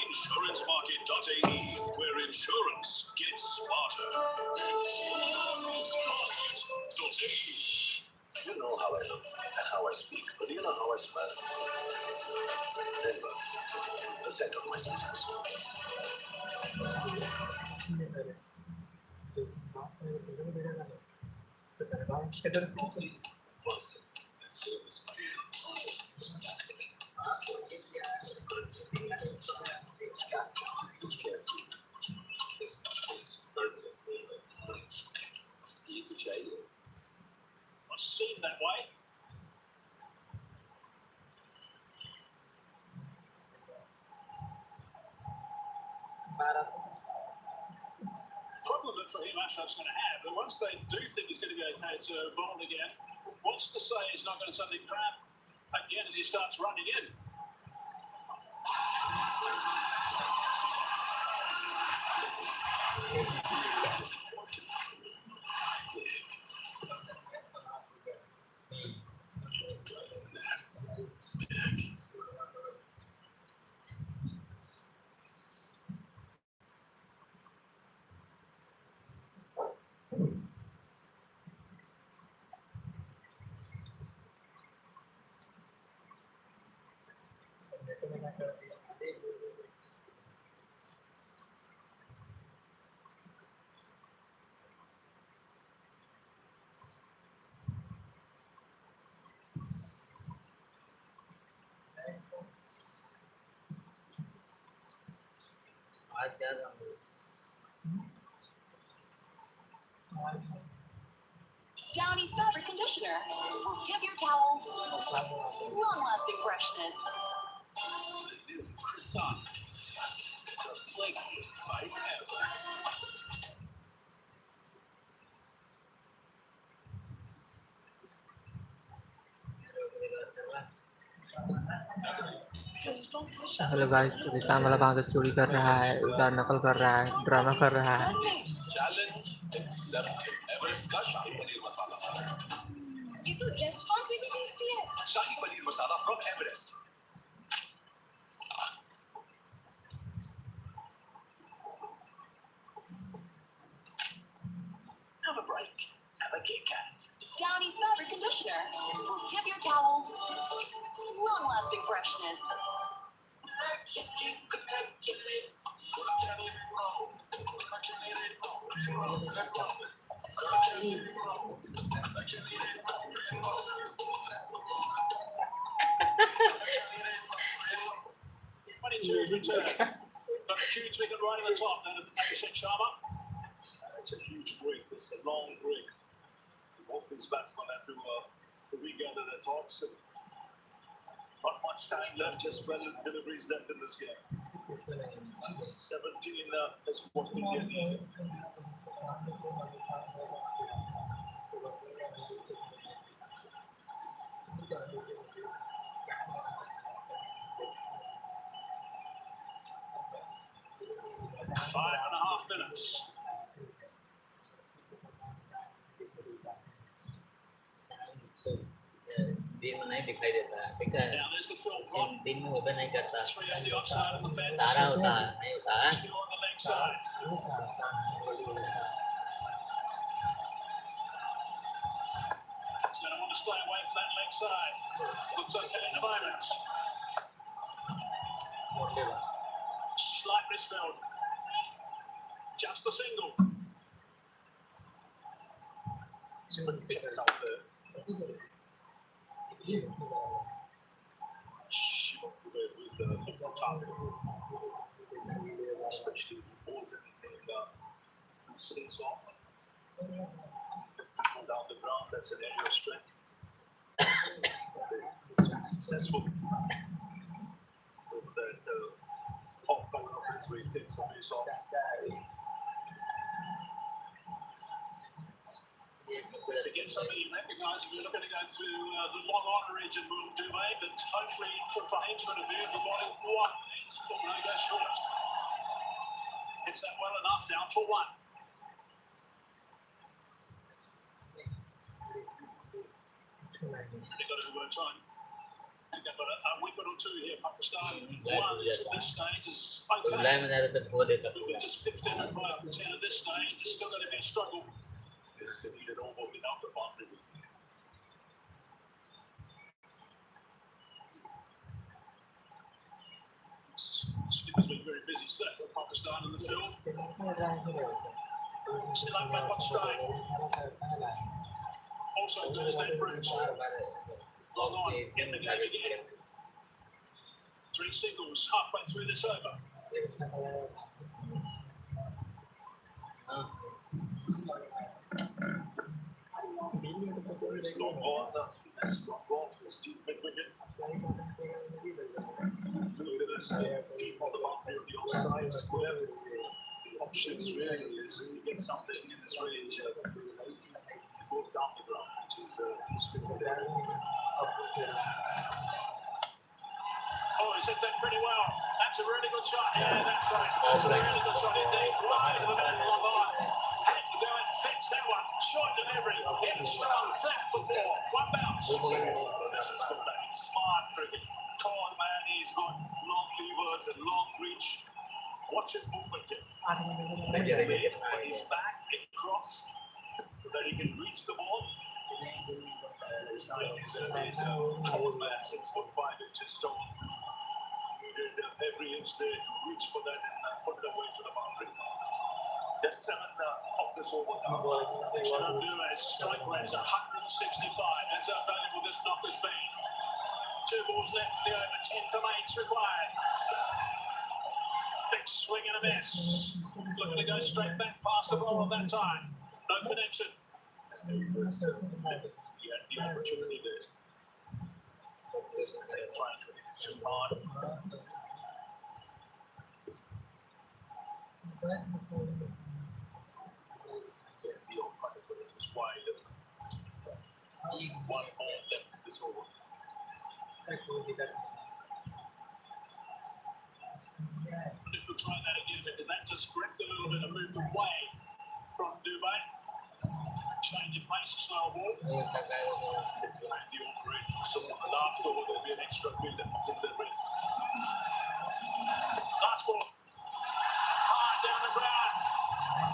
InsuranceMarket.ae, where insurance gets smarter. InsuranceMarket.ae. You know how I look and how I speak, but do you know how I smell? Denver, the scent of my success. I've seen that way. Problem that Fahim Ashraf's going to have, that once they do think he's going to be okay to bowl again, wants to say he's not going to suddenly cramp again as he starts running in. Downy fabric conditioner will give your towels long-lasting freshness. The new croissant pizza. It's a flakiest bite ever. Hello guys, तो निशान वाला वहाँ से चोरी कर रहा है, उसका नकल कर रहा है, ड्रामा कर रहा है। Challenge accepted. एवरेस्ट का शाही पनीर मसाला। ये तो रेस्टोरेंट से भी टेस्टी है। शाही paneer masala from Everest. Have a break. Have a Kit Kat. Downy fabric conditioner will give your towels long-lasting freshness. 92's return. Got a huge wicket right at the top, then Abhishek Sharma. It's a huge break, it's a long break. Both these batsmen have to regather their thoughts. Not much time left, just 12 deliveries left in this game. 17 is what India need. Five and a half minutes. दिन में नहीं दिखाई देता है ठीक है Now there's the film drop. दिन में ओपन नहीं करता 3 on the offside on the fence. तारा होता है नहीं होता है 2 on the leg side. He's going to want to stay away from that leg side. Looks okay at the moment. Slight misfield. Just the single. Some pins up there. With the top. Especially if the ball's anything loose off. Down the ground, that's an area of strength. It's been successful. With that off back offense where he takes the base off. To get somebody you recognise, if you're looking to go through the long on region, will do mate, but hopefully for him's point of view, the bowling wide, but no go short. It's that well enough down for one. They've got to try and pick up a wicket or two here. Pakistan, one is at this stage is okay. With just 15 and 5 from 10 at this stage, it's still going to be a struggle. Because they need it all without the boundary. Skipper's been very busy today for Pakistan in the field. Still up back on strain. Also good as that brute. Long on, in the game again. 3 singles halfway through this over. It's long on, that's long on for his deep mid wicket. Look at this, deep on the boundary of the offside square. The options really is if you get something in this range, you go down the ground, which is oh, he's hit that pretty well. That's a really good shot. Yeah, that's right. That's a really good shot indeed. Right to the middle, long on. Had to go and fix that one. Short delivery. In strong, flat for 4. One bounce. This is good. Smart cricket. Tall man. He's got long levers and long reach. Watch his movement here. He's back across so that he can reach the ball. His height is a tall man, 6'5" tall. Needed every inch there to reach for that and put it away to the boundary. There's 7 of this over now. Strike rate is 165. That's how valuable this knock has been. 2 balls left in the over. 10 from 8 required. Big swing and a miss. Looking to go straight back past the ball at that time. No connection. He had the opportunity there. They're trying to hit it too hard. The old kind of it is wide. 1 ball left this over. And if we try that again, because that just gripped a little bit and moved away from Dubai. Change of pace, slow ball. And the operate. So on the last ball, there'll be an extra build-up in the ring. Last ball. Hard down the ground.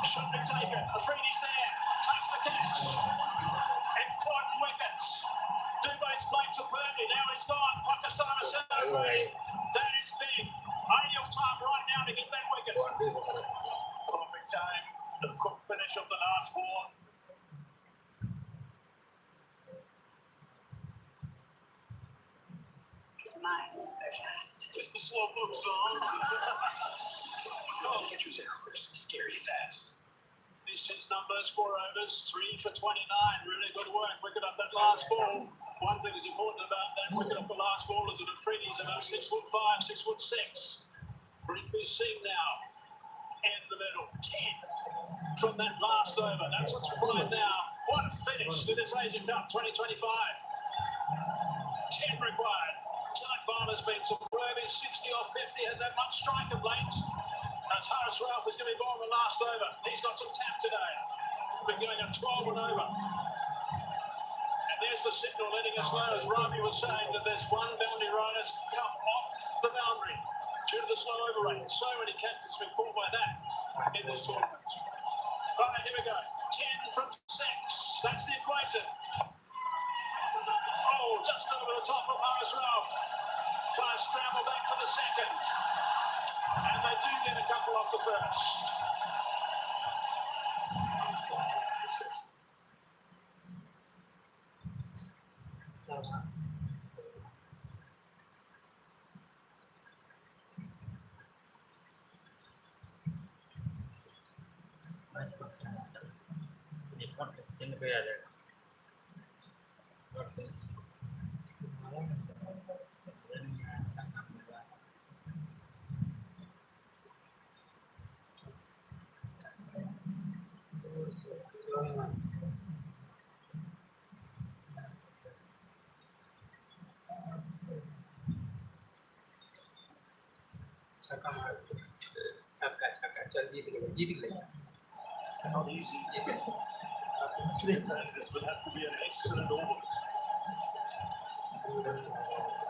Should be taken. Afridi's there. Takes the catch. Important wickets. Dubai's played superbly. Now he's gone. Pakistan is celebrating. That is big. Ideal time right now to get that wicket. Perfect time. The quick finish of the last ball. Mine, they're fast. Just the slow book songs. Catcher's error versus scary fast. This is numbers 4 overs, 3 for 29. Really good work. Wicket up that last ball. One thing is important about that wicket up the last ball is that Afridi's about 6'5", 6'6". Rinku Singh now in the middle. 10 from that last over. That's what's required now. What a finish to this Asia Cup 2025. 10 required. Jack Barner's been superb. He's 60 off 50. Has that much strike of late. As Harris Ralph is going to be born the last over. He's got some tap today. Been going at 12 and over. And there's the signal letting us know, as Ravi was saying, that there's one boundary rider that's come off the boundary due to the slow over rate. So many captains have been caught by that in this tournament. Right, here we go. 10 from 6. That's the equation. Oh, just over the top of Harris Ralph. Trying to scramble back for the second. And they do get a couple off the first. Match person. Ini pun kecil ke ada. जीत गए Not easy. This will have to be an excellent over.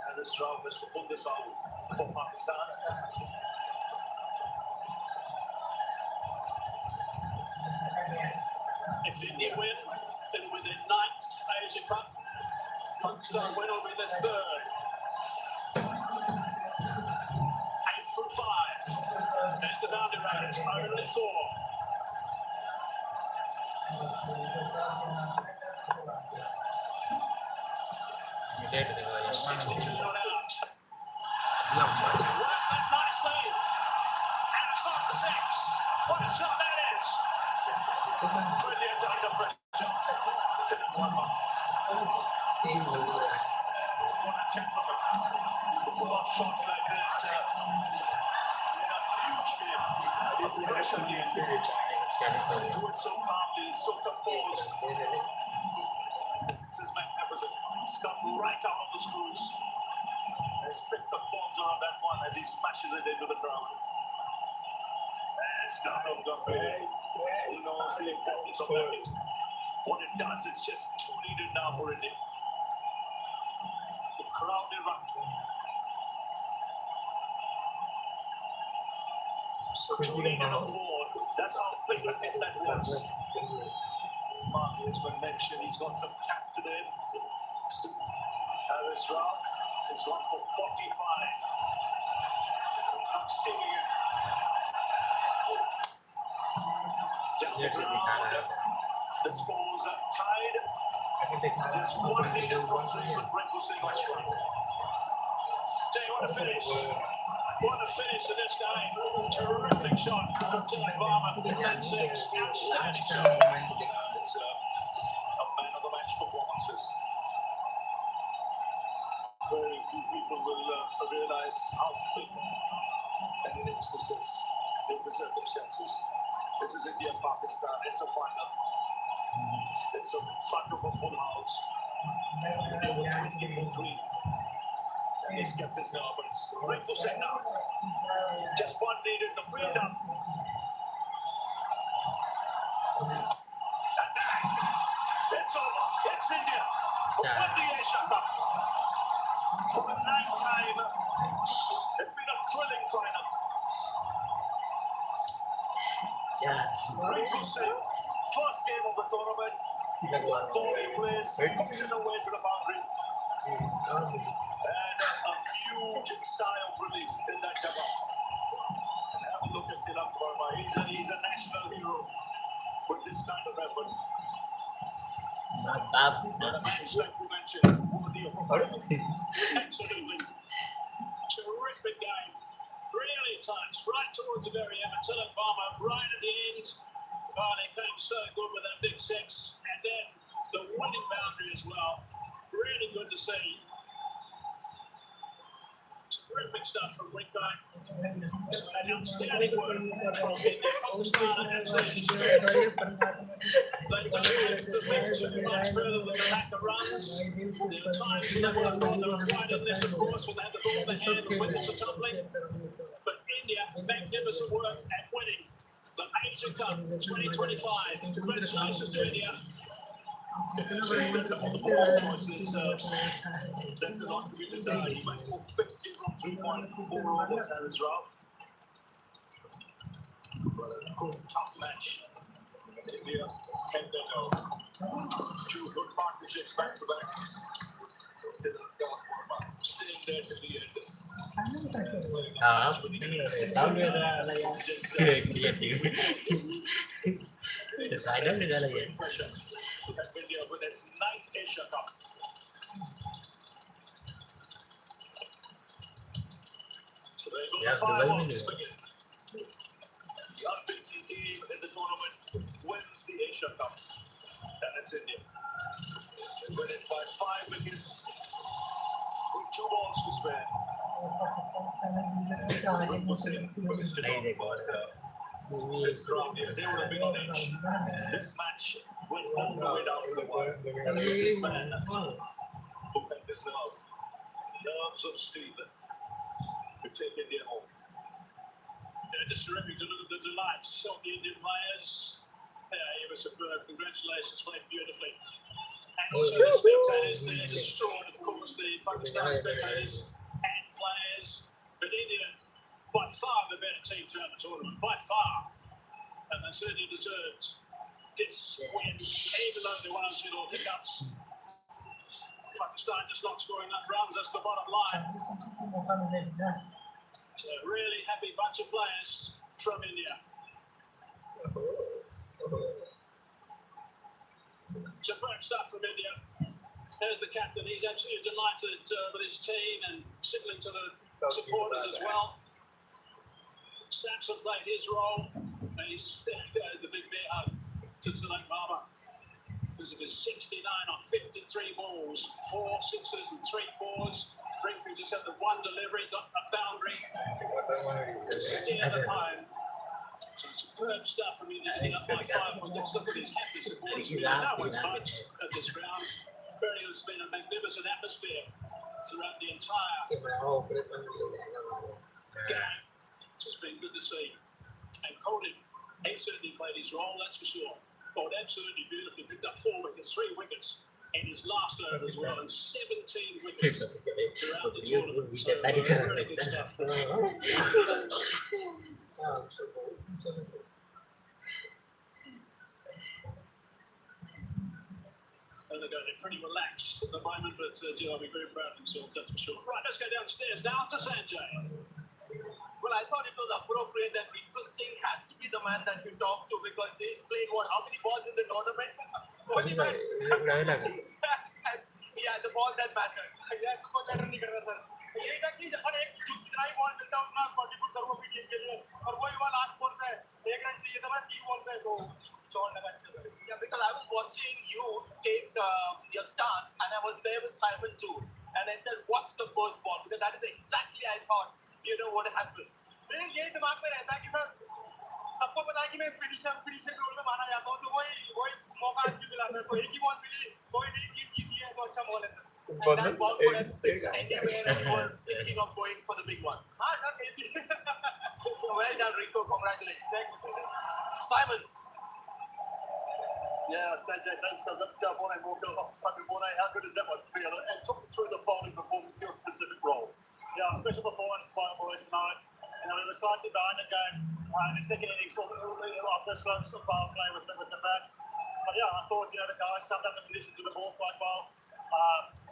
Harris Ralph has to pull this out for Pakistan. If India win, then with their 9th Asia Cup, Pakistan win will be their 3rd. 8 from 5. And the boundary rate is only 4. Ini 62 not out. Worked that nicely. And it's got the 6. What a shot that is. Brilliant under pressure. What a temperament. To pull off shots like this in a huge game. The pressure game. Do it so calmly, so composed. This is magnificent. He's come right out of the screws. He's picked the balls around that one as he smashes it into the ground. There's Donald Gumby. He knows the importance of that hit. What it does, it's just too needed now for India. The crowd erupt. So too needed a forward. That's how big a hit that was. Mark has been mentioned. He's got some tap today. Harris Ralph has gone for 45. Comes stinging in. Down the ground. The scores are tied. Just one needed from 3 with Rinku Singh on strike. Tell you what a finish. What a finish to this guy. Terrific shot from Tilak Varma. That 6. Outstanding shot. It's a man of the match performances. Very few people will realize how big an innings this is in the circumstances. This is India-Pakistan. It's a final. It's a front of a full house. They were 20 for 3. And he's kept his nervous. Rinku Singh now. Just one needed to build up. And bang! It's over. It's India. Who won the Asia Cup. For the 9th time. It's been a thrilling final. Rinku Singh, first game of the tournament. Ball he plays, hooks it away to the boundary. And a huge sigh of relief in that cover. And have a look at Tilak Varma. He's a national hero with this kind of effort. And a match like you mentioned, worthy of a final. Absolutely. Terrific terrific game. Really tight, right towards the very end. Matilda Palmer right at the end. Barney came so good with that big six. And then the winning boundary as well. Really good to see. Terrific stuff from Winko. So outstanding work from India. Pakistan and Sandy Strait. They dominated the match much further than the lack of runs. There were times when they would have thought they were right in this, of course, when they had the ball in their hand, the wickets are tumbling. But India, magnificent work at winning the Asia Cup 2025. Congratulations to India. Choices that are not to be desired. He went for 50 from 3.4 overs as well. Tough match. India and two good partnerships back to back. Staying there to the end. Tahu dia ada yang kreatif. Saya ada lagi. India with its 9th Asia Cup. So there you go, Yeah, the 5 the balls begin. The unbeaten team in the tournament wins the Asia Cup. And it's India. They win it by 5 wickets with 2 balls to spare. This crowd here, they would have been on edge. This match went all the way down to the wire. This man who had this nerves of steel to take India home. Yeah, just terrific to look at the delights of the Indian players. Yeah, it was superb. Congratulations, played beautifully. And also the spectators there, destroyed, of course, the Pakistan spectators and players. But India, by far the better team throughout the tournament, by far. And they certainly deserved this win, even though they won on 2 hiccups. Pakistan just not scoring enough runs, that's the bottom line. So a really happy bunch of players from India. Superb stuff from India. There's the captain, he's absolutely delighted with his team and signaling to the supporters as well. Samson played his role, and he's the big bear hug to Tilak Barber because of his 69 on 53 balls, 4 sixes and 3 fours. Brinkley just had the one delivery, got a boundary to steer them home. So superb stuff from India, getting up by 5 wickets. Look at his happy supporters. No one's budged at this ground. It's been a magnificent atmosphere throughout the entire game. It's been good to see. And Colin, he certainly played his role, that's for sure. Bowled absolutely beautifully, picked up 4 wickets, 3 wickets in his last over as well, and 17 wickets throughout the tournament. So, really good stuff. And they're pretty relaxed at the moment, but I'll be very proud of themselves, that's for sure. Right, let's go downstairs now to Sanjay. Well, I thought it was appropriate that Rinku Singh has to be the man that you talk to because he's played how many balls in the tournament? Only one. Yeah, the ball that mattered. Exactly. और एक जितना ही ball मिलता है उतना contribute करूंगा अपनी team के लिए और वही वाला लास्ट बॉल पे 1 रन चाहिए था 3 बॉल पे तो चौड़ लगा अच्छा था. Yeah, because I was watching you take your stance and I was there with Simon too and I said watch the first ball because that is exactly I thought what happened. मेरे ये दिमाग में रहता है कि sir सबको पता है कि मैं फिनिशर के रोल में माना जाता हूँ तो वही मौका आज भी मिला था तो एक ही बॉल मिली कोई नहीं जीती है तो अच्छा बॉल है sir. And that ball could have fixed anywhere and you were thinking of going for the big one. Well done, Rico. Congratulations. Simon. Yeah, Sanjay, thanks. So look, Morning Walker alongside me, Morning. How good does that one feel? And talk me through the bowling performance, your specific role. Yeah, special performance by the boys tonight. We were slightly behind the game in the second innings, after a slow power play with the bat. But yeah, I thought the guys summed up the conditions of the ball quite well.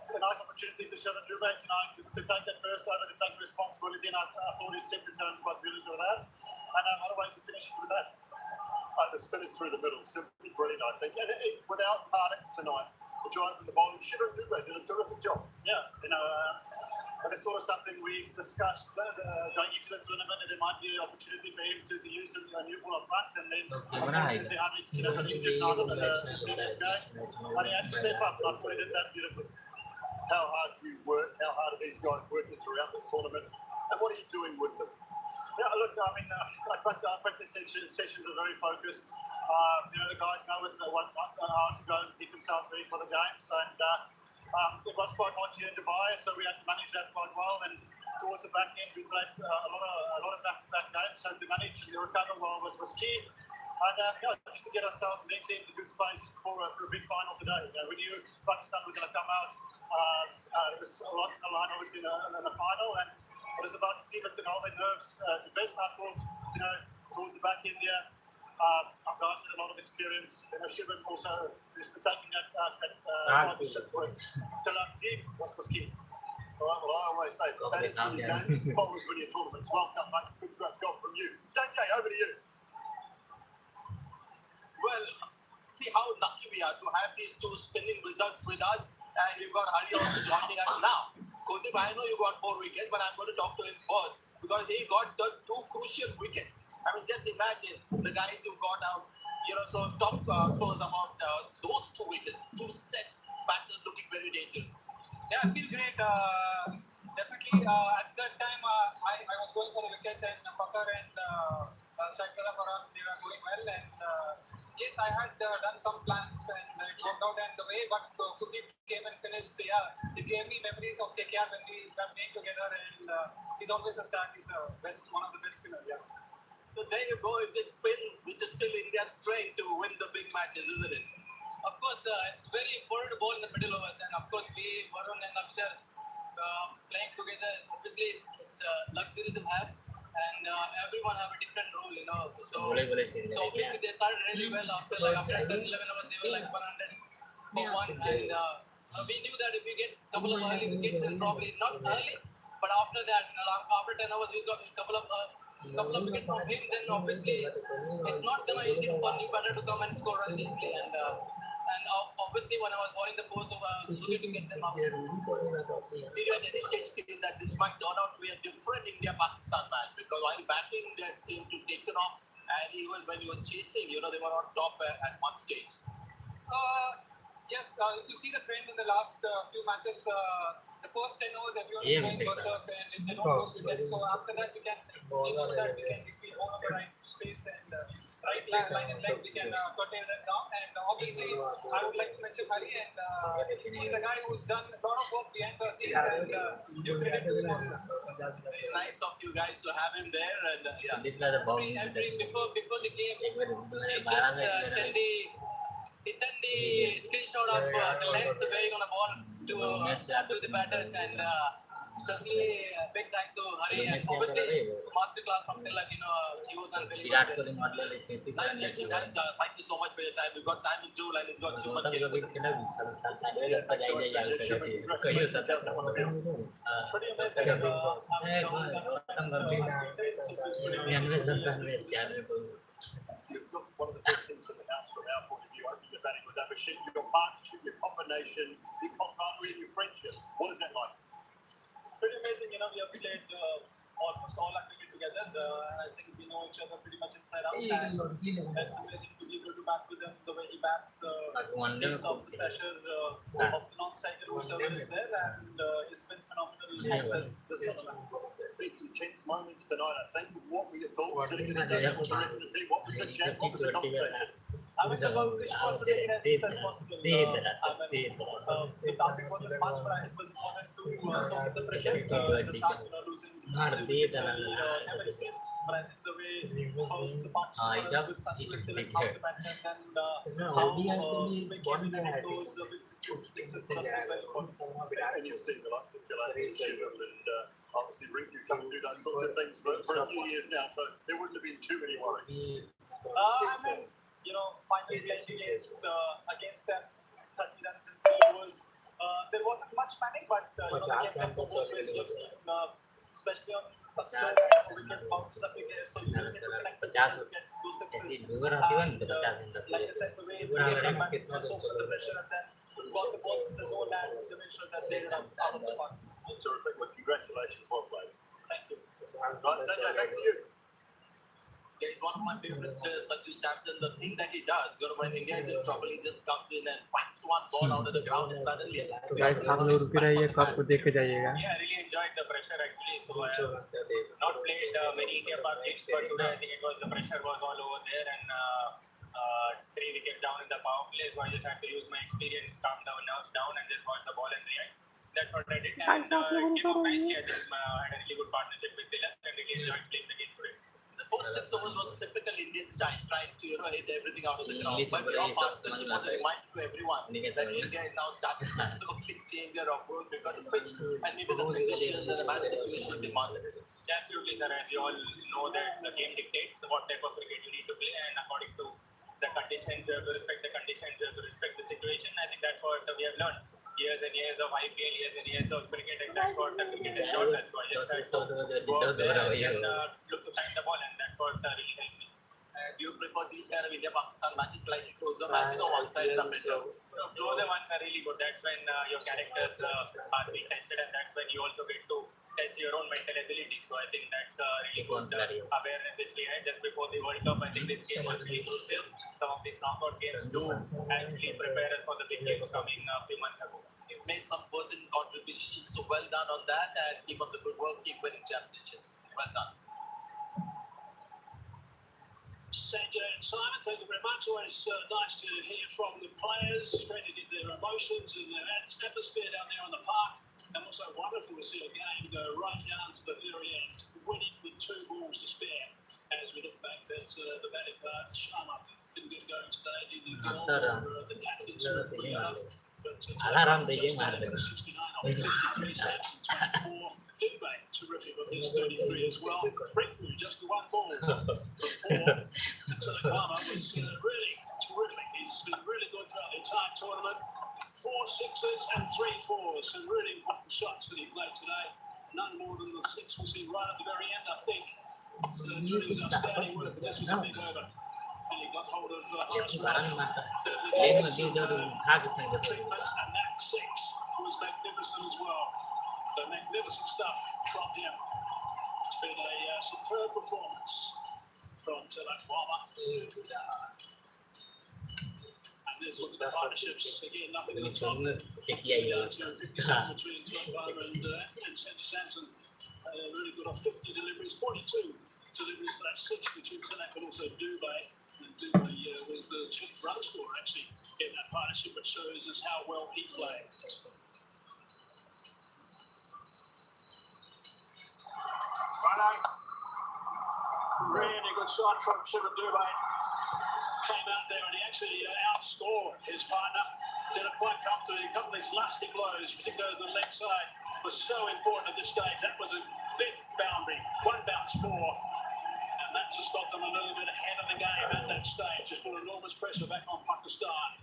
A nice opportunity for Shevan Dubey tonight to take that first over, to take responsibility, and I thought his set returned quite beautifully with that. And what a way to finish it with that. The spinners through the middle, simply brilliant, I think. And without Hardik tonight, the drive from the bowling, Shevan Dubey did a terrific job. Yeah, But it's sort of something we've discussed going into the tournament, and it might be an opportunity for him to use a new ball up front. And then, unfortunately, Harry's got injured now in the previous game. But he had to step up. I thought he did that beautifully. How hard do you work? How hard are these guys working throughout this tournament? And what are you doing with them? Yeah, look, I mean, our practice sessions are very focused. The guys know how to go and keep themselves ready for the games. And it was quite hot here in Dubai, so we had to manage that quite well. And towards the back end, we played a lot of back games, so to manage and recover well was key. And just to get ourselves mentally into good space for a big final today. We knew Pakistan was going to come out. There was a lot on the line, obviously, in the final, and it was about the team that can hold their nerves the best. I thought, towards the back end here, our guys had a lot of experience. Shivan also just taking that partnership with Talab was key. All right, well, I always say, batters win your games, bowlers win your tournaments. Well done, mate. Good great job from you. Sanjay, over to you. Well, see how lucky we are to have these two spinning wizards with us, and we've got Hari also joining us now. Kuldeep, I know you got 4 wickets, but I'm going to talk to him first because he got the 2 crucial wickets. I mean, just imagine the guys who got out, so top throws about those 2 wickets, 2 set batters looking very dangerous. Yeah, I feel great. Definitely, at that time, I was going for the wickets, and Fakar and Shaikala Farhan, they were going well. And yes, I had done some plans, and it worked out. And the way but Kuldeep came and finished, it gave me memories of KKR when we were playing together. And he's always a star. He's the best, one of the best spinners. Yeah. So there you go. It's just spin, which is still India's strength to win the big matches, isn't it? Of course, it's very important to bowl in the middle overs, and of course, we Varun and Akshar playing together. Obviously, it's a luxury to have, and everyone have a different role, So obviously, they started really well after 10, 11 hours. They were like 100 for one, and we knew that if we get a couple of early wickets, then probably not early, but after that, after 10 hours, we got a couple of wickets from him. Then obviously, it's not gonna easy for new batter to come and score runs easily, and obviously when I was bowling the 4th over, I was looking to get them out. Did you at any stage feel that this might turn out to be a different India-Pakistan match? Because while batting, they seemed to taken off, and even when you were chasing, they were on top at one stage. Yes, if you see the trend in the last few matches, the first 10 overs everyone is going berserk, and if they don't lose wickets, so after that we know that if we hold on the right space and right line and length, we can curtail them down. And obviously, I would like to mention Hari, and he's a guy who's done a lot of work behind the scenes, and give credit to him also. Very nice of you guys to have him there, and yeah. Before the game, he sent the screenshot of the lens where you're gonna ball to the batters, and especially big thanks to Hari, and obviously masterclass from Tilak. He was unbelievable. Nice, guys. Thank you so much for your time. We've got Simon Jool and he's got Super King. Pretty amazing. You've got one of the best things in the house from our point of view. Opening the batting with Abhishek, your partnership, your combination, your camaraderie, and your friendship. What is that like? Pretty amazing. We have played almost all our cricket together. I think we know each other pretty much inside out. And it's amazing to be able to bat with him the way he bats. Takes off the pressure of the non-striker whoever is there, and it's been phenomenal this tournament. It's some tense moments tonight, I think. What were your thoughts sitting in the desk with the rest of the team? What was the chat? What was the conversation? I mean, the conversation was to take it as deep as possible. The topic wasn't much, but it was important to soak in the pressure. The start, losing never easy. But I think the way first the partnership with such with how the batsman and how we came in and those big sixes for us was very important. And you've seen the likes of Tilak and Shivam and obviously Rinku come and do those sorts of things for a few years now, so there wouldn't have been too many worries. I mean, finally playing against them, 30 runs in 3 overs. There wasn't much panic, but the game can go both ways. We have seen, especially on a slow wicket bounces up again, so you need to connect the ball and get those sixes. And like I said, the way we came back, so put the pressure, and then got the balls in the zone and to make sure that they are out of the park. Terrific. Well, congratulations. Well played. Thank you. Right, Sanjay, back to you. Yeah, he's one of my favorite players, Sanju Samson. The thing that he does, when India is in trouble, he just comes in and whacks one ball out of the ground and suddenly. तो guys हम लोग रुके रहिए, cup को देख के जाइएगा. Yeah, I really enjoyed the pressure actually. So I have not played many India Park games, but today I think it was the pressure was all over there and 3 wickets down in the power play. So I just had to use my experience, calm down, nerves down, and just watch the ball and react. That's what I did. And it came out nicely. I just had a really good partnership with Tilak and really enjoyed playing the game today. The first 6 overs was typical Indian style, trying to hit everything out of the ground. But your partnership was a reminder to everyone that India is now starting to slowly change their approach because the pitch and maybe the conditions and the match situation demanded it. Absolutely, sir. As you all know that the game dictates what type of cricket you need to play, and according to the conditions, you have to respect the conditions, you have to respect the situation. I think that's what we have learned. Years and years of IPL, years and years of cricket, and that's what the cricket has taught us. So I just had to go out there and look to find the ball, and that's what really helped me. Do you prefer these kind of India-Pakistan matches, slightly closer matches, or one-sided are better? Closer ones are really good. That's when your characters are being tested, and that's when you also get to test your own mental ability. So I think that's really good awareness which we had just before the World Cup. I think this game was really crucial. Some of these knockout games do actually prepare us for the big games coming a few months ago. You've made some pertinent contributions, so well done on that, and keep up the good work, keep winning championships. Well done. Sanjay and Simon, thank you very much. Always nice to hear from the players, crediting their emotions and their atmosphere down there on the park. And also wonderful to see a game go right down to the very end, winning with 2 balls to spare. As we look back at the batting part, Sharma didn't get going today, neither the captains were pretty up. But Alarm the game, 69 off 53 saves and 24. Dubé, terrific with his 33 as well. Rinku, just the 1 ball before. Telekama was really terrific. He's been really good throughout the entire tournament. 4 sixes and 3 fours. Some really important shots that he played today. None more than the 6 we see right at the very end, I think. So doing his outstanding work, but this was a big over. And he got hold of Harris treatment, and that 6 was magnificent as well. So magnificent stuff from him. It's been a superb performance from Telekama. And there's look at the partnerships again, nothing at the top. To 57 between Telekama and Sanjay Samson. Really good on 50 deliveries, 42 deliveries for that 6 between Tilak and also Dubé. And Dubé was the chief run scorer actually in that partnership, which shows us how well he played. Really good shot from Shiva Dubé. Came out there and he actually outscored his partner. Did it quite comfortably. A couple of these lasting blows, particularly on the leg side, was so important at this stage. That was a big boundary. 1 bounce 4. And that just got them a little bit ahead of the game at that stage. Just put enormous pressure back on Pakistan.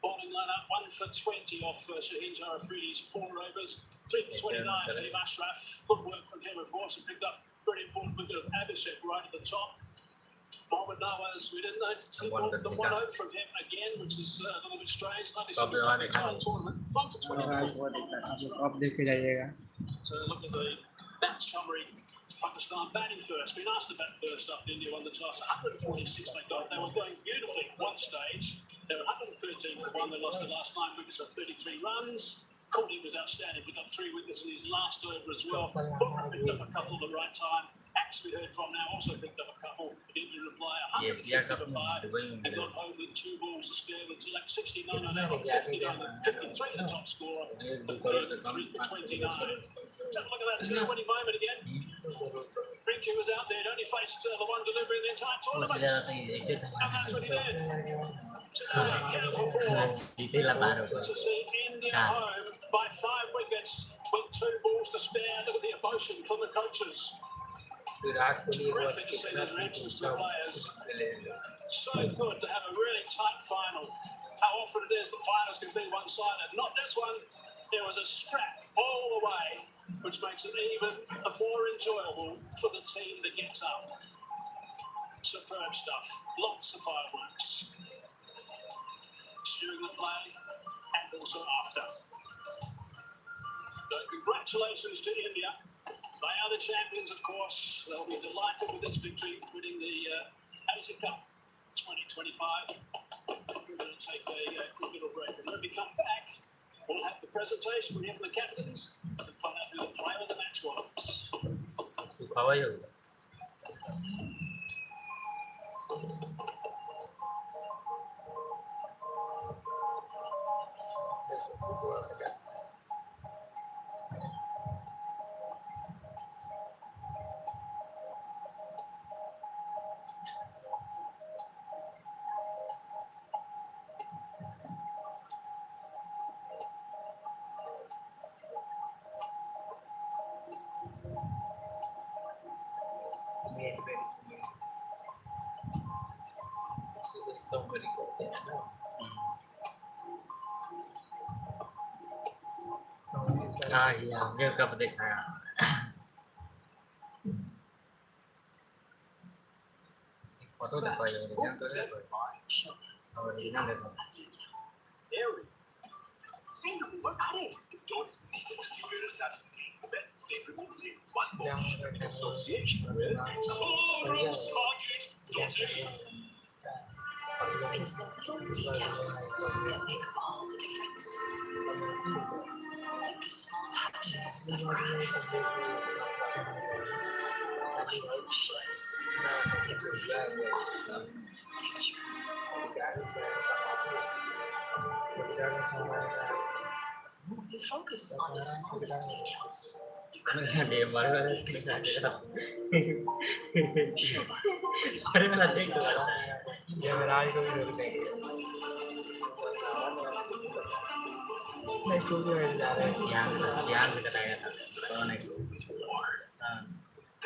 Bowling lineup 1 for 20 off Shaheen Jarafridi's 4 overs. 3 for 29 for him, Ashraf. Good work from him, of course. He picked up very important wicket of Abhishek right at the top. Mohammad Nawaz, we didn't see more than 1 over from him again, which is a little bit strange. 97 for the entire tournament. 1 for 29. So look at the bat summary. Pakistan batting first. Been asked to bat first after India won the toss. 146 they got. They were going beautifully at one stage. They were 113 for 1. They lost the last 9 wickets for 33 runs. Courtney was outstanding. We got 3 wickets in his last over as well. Booker picked up a couple at the right time. Axe we heard from now also picked up a couple. Didn't reply. 150 for 5 and got home with 2 balls to spare with Tilak 69 and 59 and 53 the top scorer. The third 3 for 29. Let's have a look at that winning moment again. Rinku was out there. He'd only faced the 1 delivery in the entire tournament. And that's what he did. Today, careful for to see India home by 5 wickets with 2 balls to spare. Look at the emotion from the coaches. Terrific to see those reactions to the players. So good to have a really tight final. How often it is that finals can be one-sided. Not this one. There was a scrap all the way, which makes it even more enjoyable for the team that gets up. Superb stuff. Lots of fireworks. During the play and also after. Congratulations to India. They are the champions, of course. They'll be delighted with this victory, winning the Asia Cup 2025. We're going to take a quick little break. And when we come back, we'll have the presentation. We have the captains and find out who the player of the match was. सुखावा ही होगा somebody got there now. हाँ ये हमने कब दिखाया photo दिखाई और original देखो Stain remover added. Joints distributed that contains the best stain removal in one wash in association with It's the little details that make all the difference. Like the small touches of craft, minute shifts that reveal all the picture. You focus on the smallest details. You create the exceptional.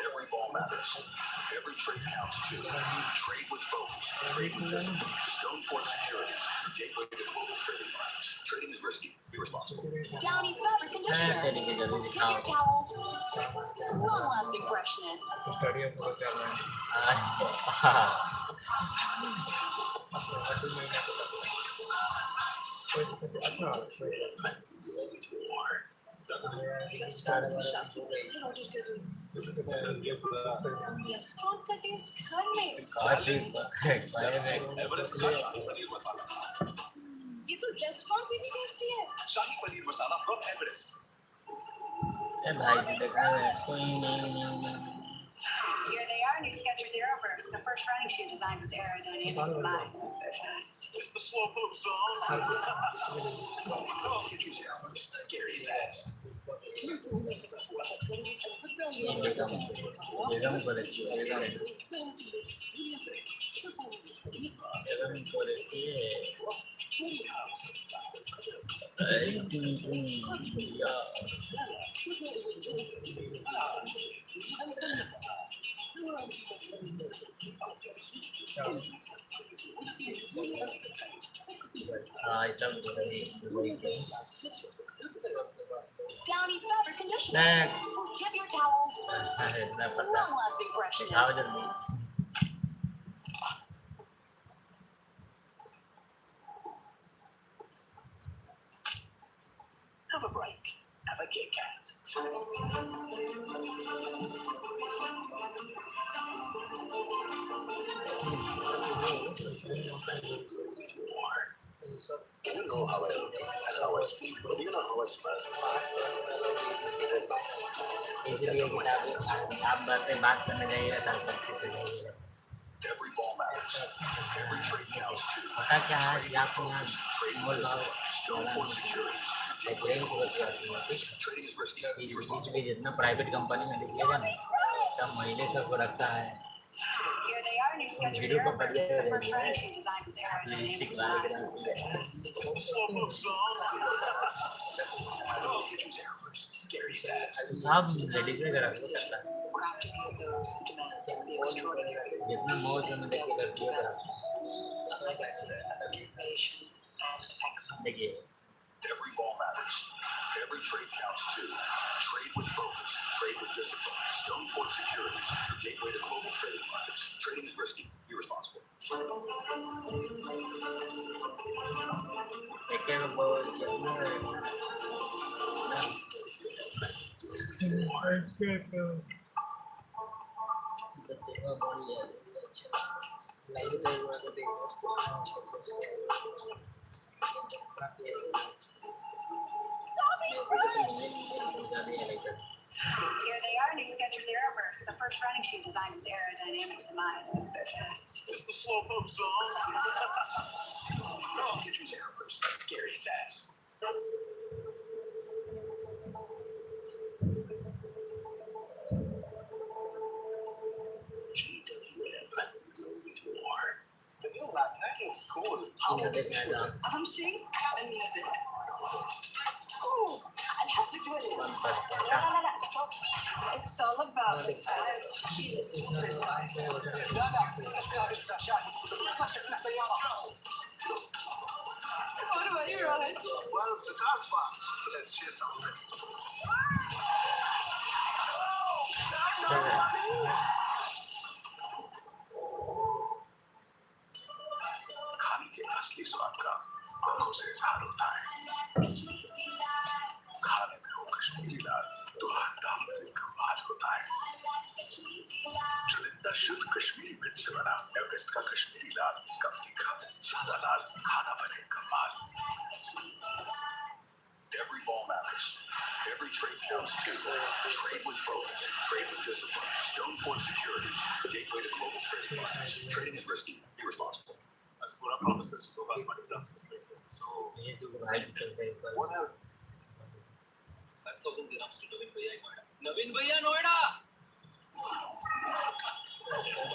Every ball matters. Every trade counts too. Trade with focus. Trade with discipline. Stonefort Securities. Your gateway to global trading markets. Trading is risky. Be responsible. Downy fabric conditioner. Give your towels long-lasting freshness. Restaurant का test घर में ये तो restaurant से भी tasty है शाही paneer masala from Everest. Here they are, new Skechers Aeroburst, the first running shoe designed with aerodynamics in mind. They're fast. It's the slowpoke song. Skechers Aeroburst, scary fast. Downy fabric conditioner. Give your towels long-lasting freshness. Have a break. Have a Kit Kat. You know how I look and how I speak, but you know how I smell. इसलिए आप बात करने जाइए तो Every ball matters. Every trade counts too. पता क्या है आपको यहाँ मोल भाव Stonefort Securities. Trading is risky. Be beach responsible. में जितना प्राइवेट कंपनी में देखिएगा ना सब महीने सबको रखता है Here they are, new Skechers video को Aeroburst, बढ़िया the हो first running जाएगा shoe designed with aerodynamics in वाले mind. They're fast. It's the slowpoke song. Skechers Aeroburst, scary fast. सब लेडीज में करा करता है Crafted for those who demand the extraordinary. जितना मौज में देखिए करती है A legacy of innovation and excellence. देखिए Every ball matters. Every trade counts too. Trade with focus. Trade with discipline. Stonefort Securities. Your gateway to global trading markets. Trading is risky. Be responsible. देखिए वो कितना Here they are, new Skechers Aeroburst. The first running shoe designed with aerodynamics in mind. They're fast. Just the slowpoke songs. No, Skechers Aeroburst, scary fast. GWM, go with more. The new magnet looks cool. Shape and music. Oh, I love the duet. No, stop. It's all about the style. She's a superstar. What about you, Rohan? Well, the car's fast, so let's chase something. खाने के असली स्वाद का घरों से इजहार होता है। खाने में हो कश्मीरी लाल तो हर दाम में कमाल होता है। चुनिंदा शुद्ध कश्मीरी मिर्च से बना एवरेस्ट का कश्मीरी लाल कम तीखा सादा लाल खाना बने कमाल। Every ball matters. Every trade counts too. Trade with focus. Trade with discipline. Stonefort Securities, gateway to global trading markets. Trading is risky. Be responsible. As पूरा promises to pass money transfer करते हैं। So What have 5,000 dirhams to Navin Bhaiya in Noida? Navin Bhaiya, Noida!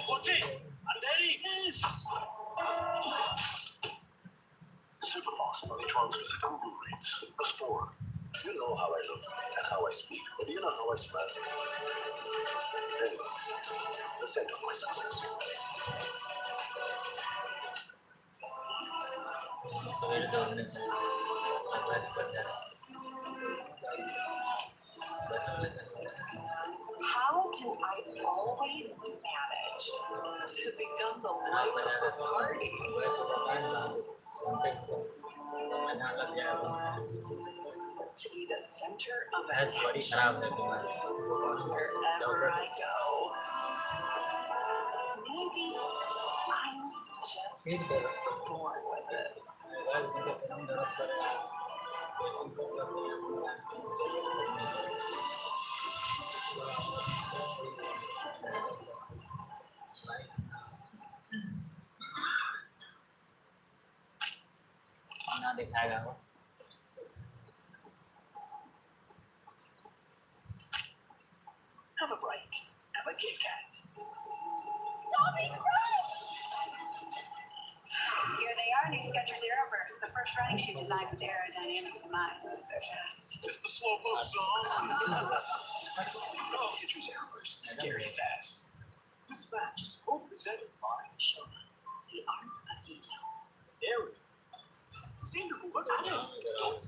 Watching! Andheri! Yes! Super fast money transfers at Google rates. A sport. You know how I look and how I speak, but do you know how I smell? Anyway, the scent of my success. How do I always manage to become the life of the party? To be the center of attention wherever I go. Maybe I'm just born with it. ना दिखाएगा वो Have a break. Have a Kit Kat. Zombies, run! Here they are, new Skechers Aeroburst. The first running shoe designed with aerodynamics in mind. They're fast. Just the slowpoke songs. No, Skechers Aeroburst, scary fast. This match is co-presented by Shona, the art of detail. Aero. Stain remover and Don't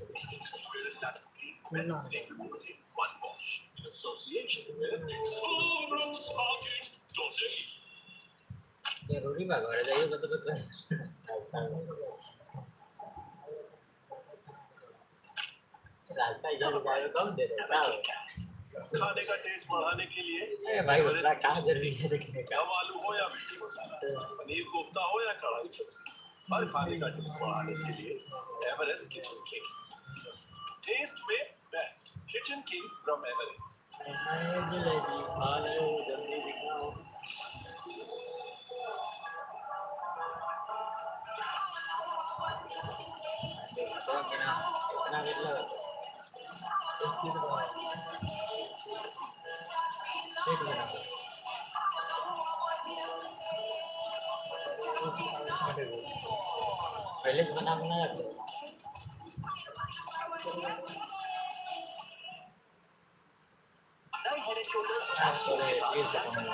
that's clean best stain remover in one wash. In association with Explorers Market.in. जरूरी भगवान जाइए तो रास्ता इधर जाएगा कम दे देता है खाने का टेस्ट बढ़ाने के लिए अरे भाई बता कहाँ जरूरी है देखने का कम आलू हो या भिंडी मसाला, पनीर कोफ्ता हो या कढ़ाई सब्जी, हर खाने का टेस्ट बढ़ाने के लिए एवरेस्ट किचन किंग। टेस्ट में best kitchen king from Everest. Jalebi खा लो जल्दी दिखाओ इतना मतलब पहले बना रखो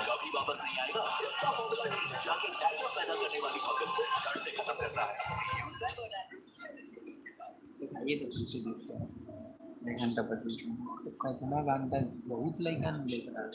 कभी वापस नहीं आएगा। इसका फॉर्मूला जाके डायग्राम पैदा करने वाली फंगस को जड़ से खत्म करता है। ये तो किसी देखते हैं 1 घंटा 25 मिनट तो कल्पना गांधा बहुत लाइक देख रहा है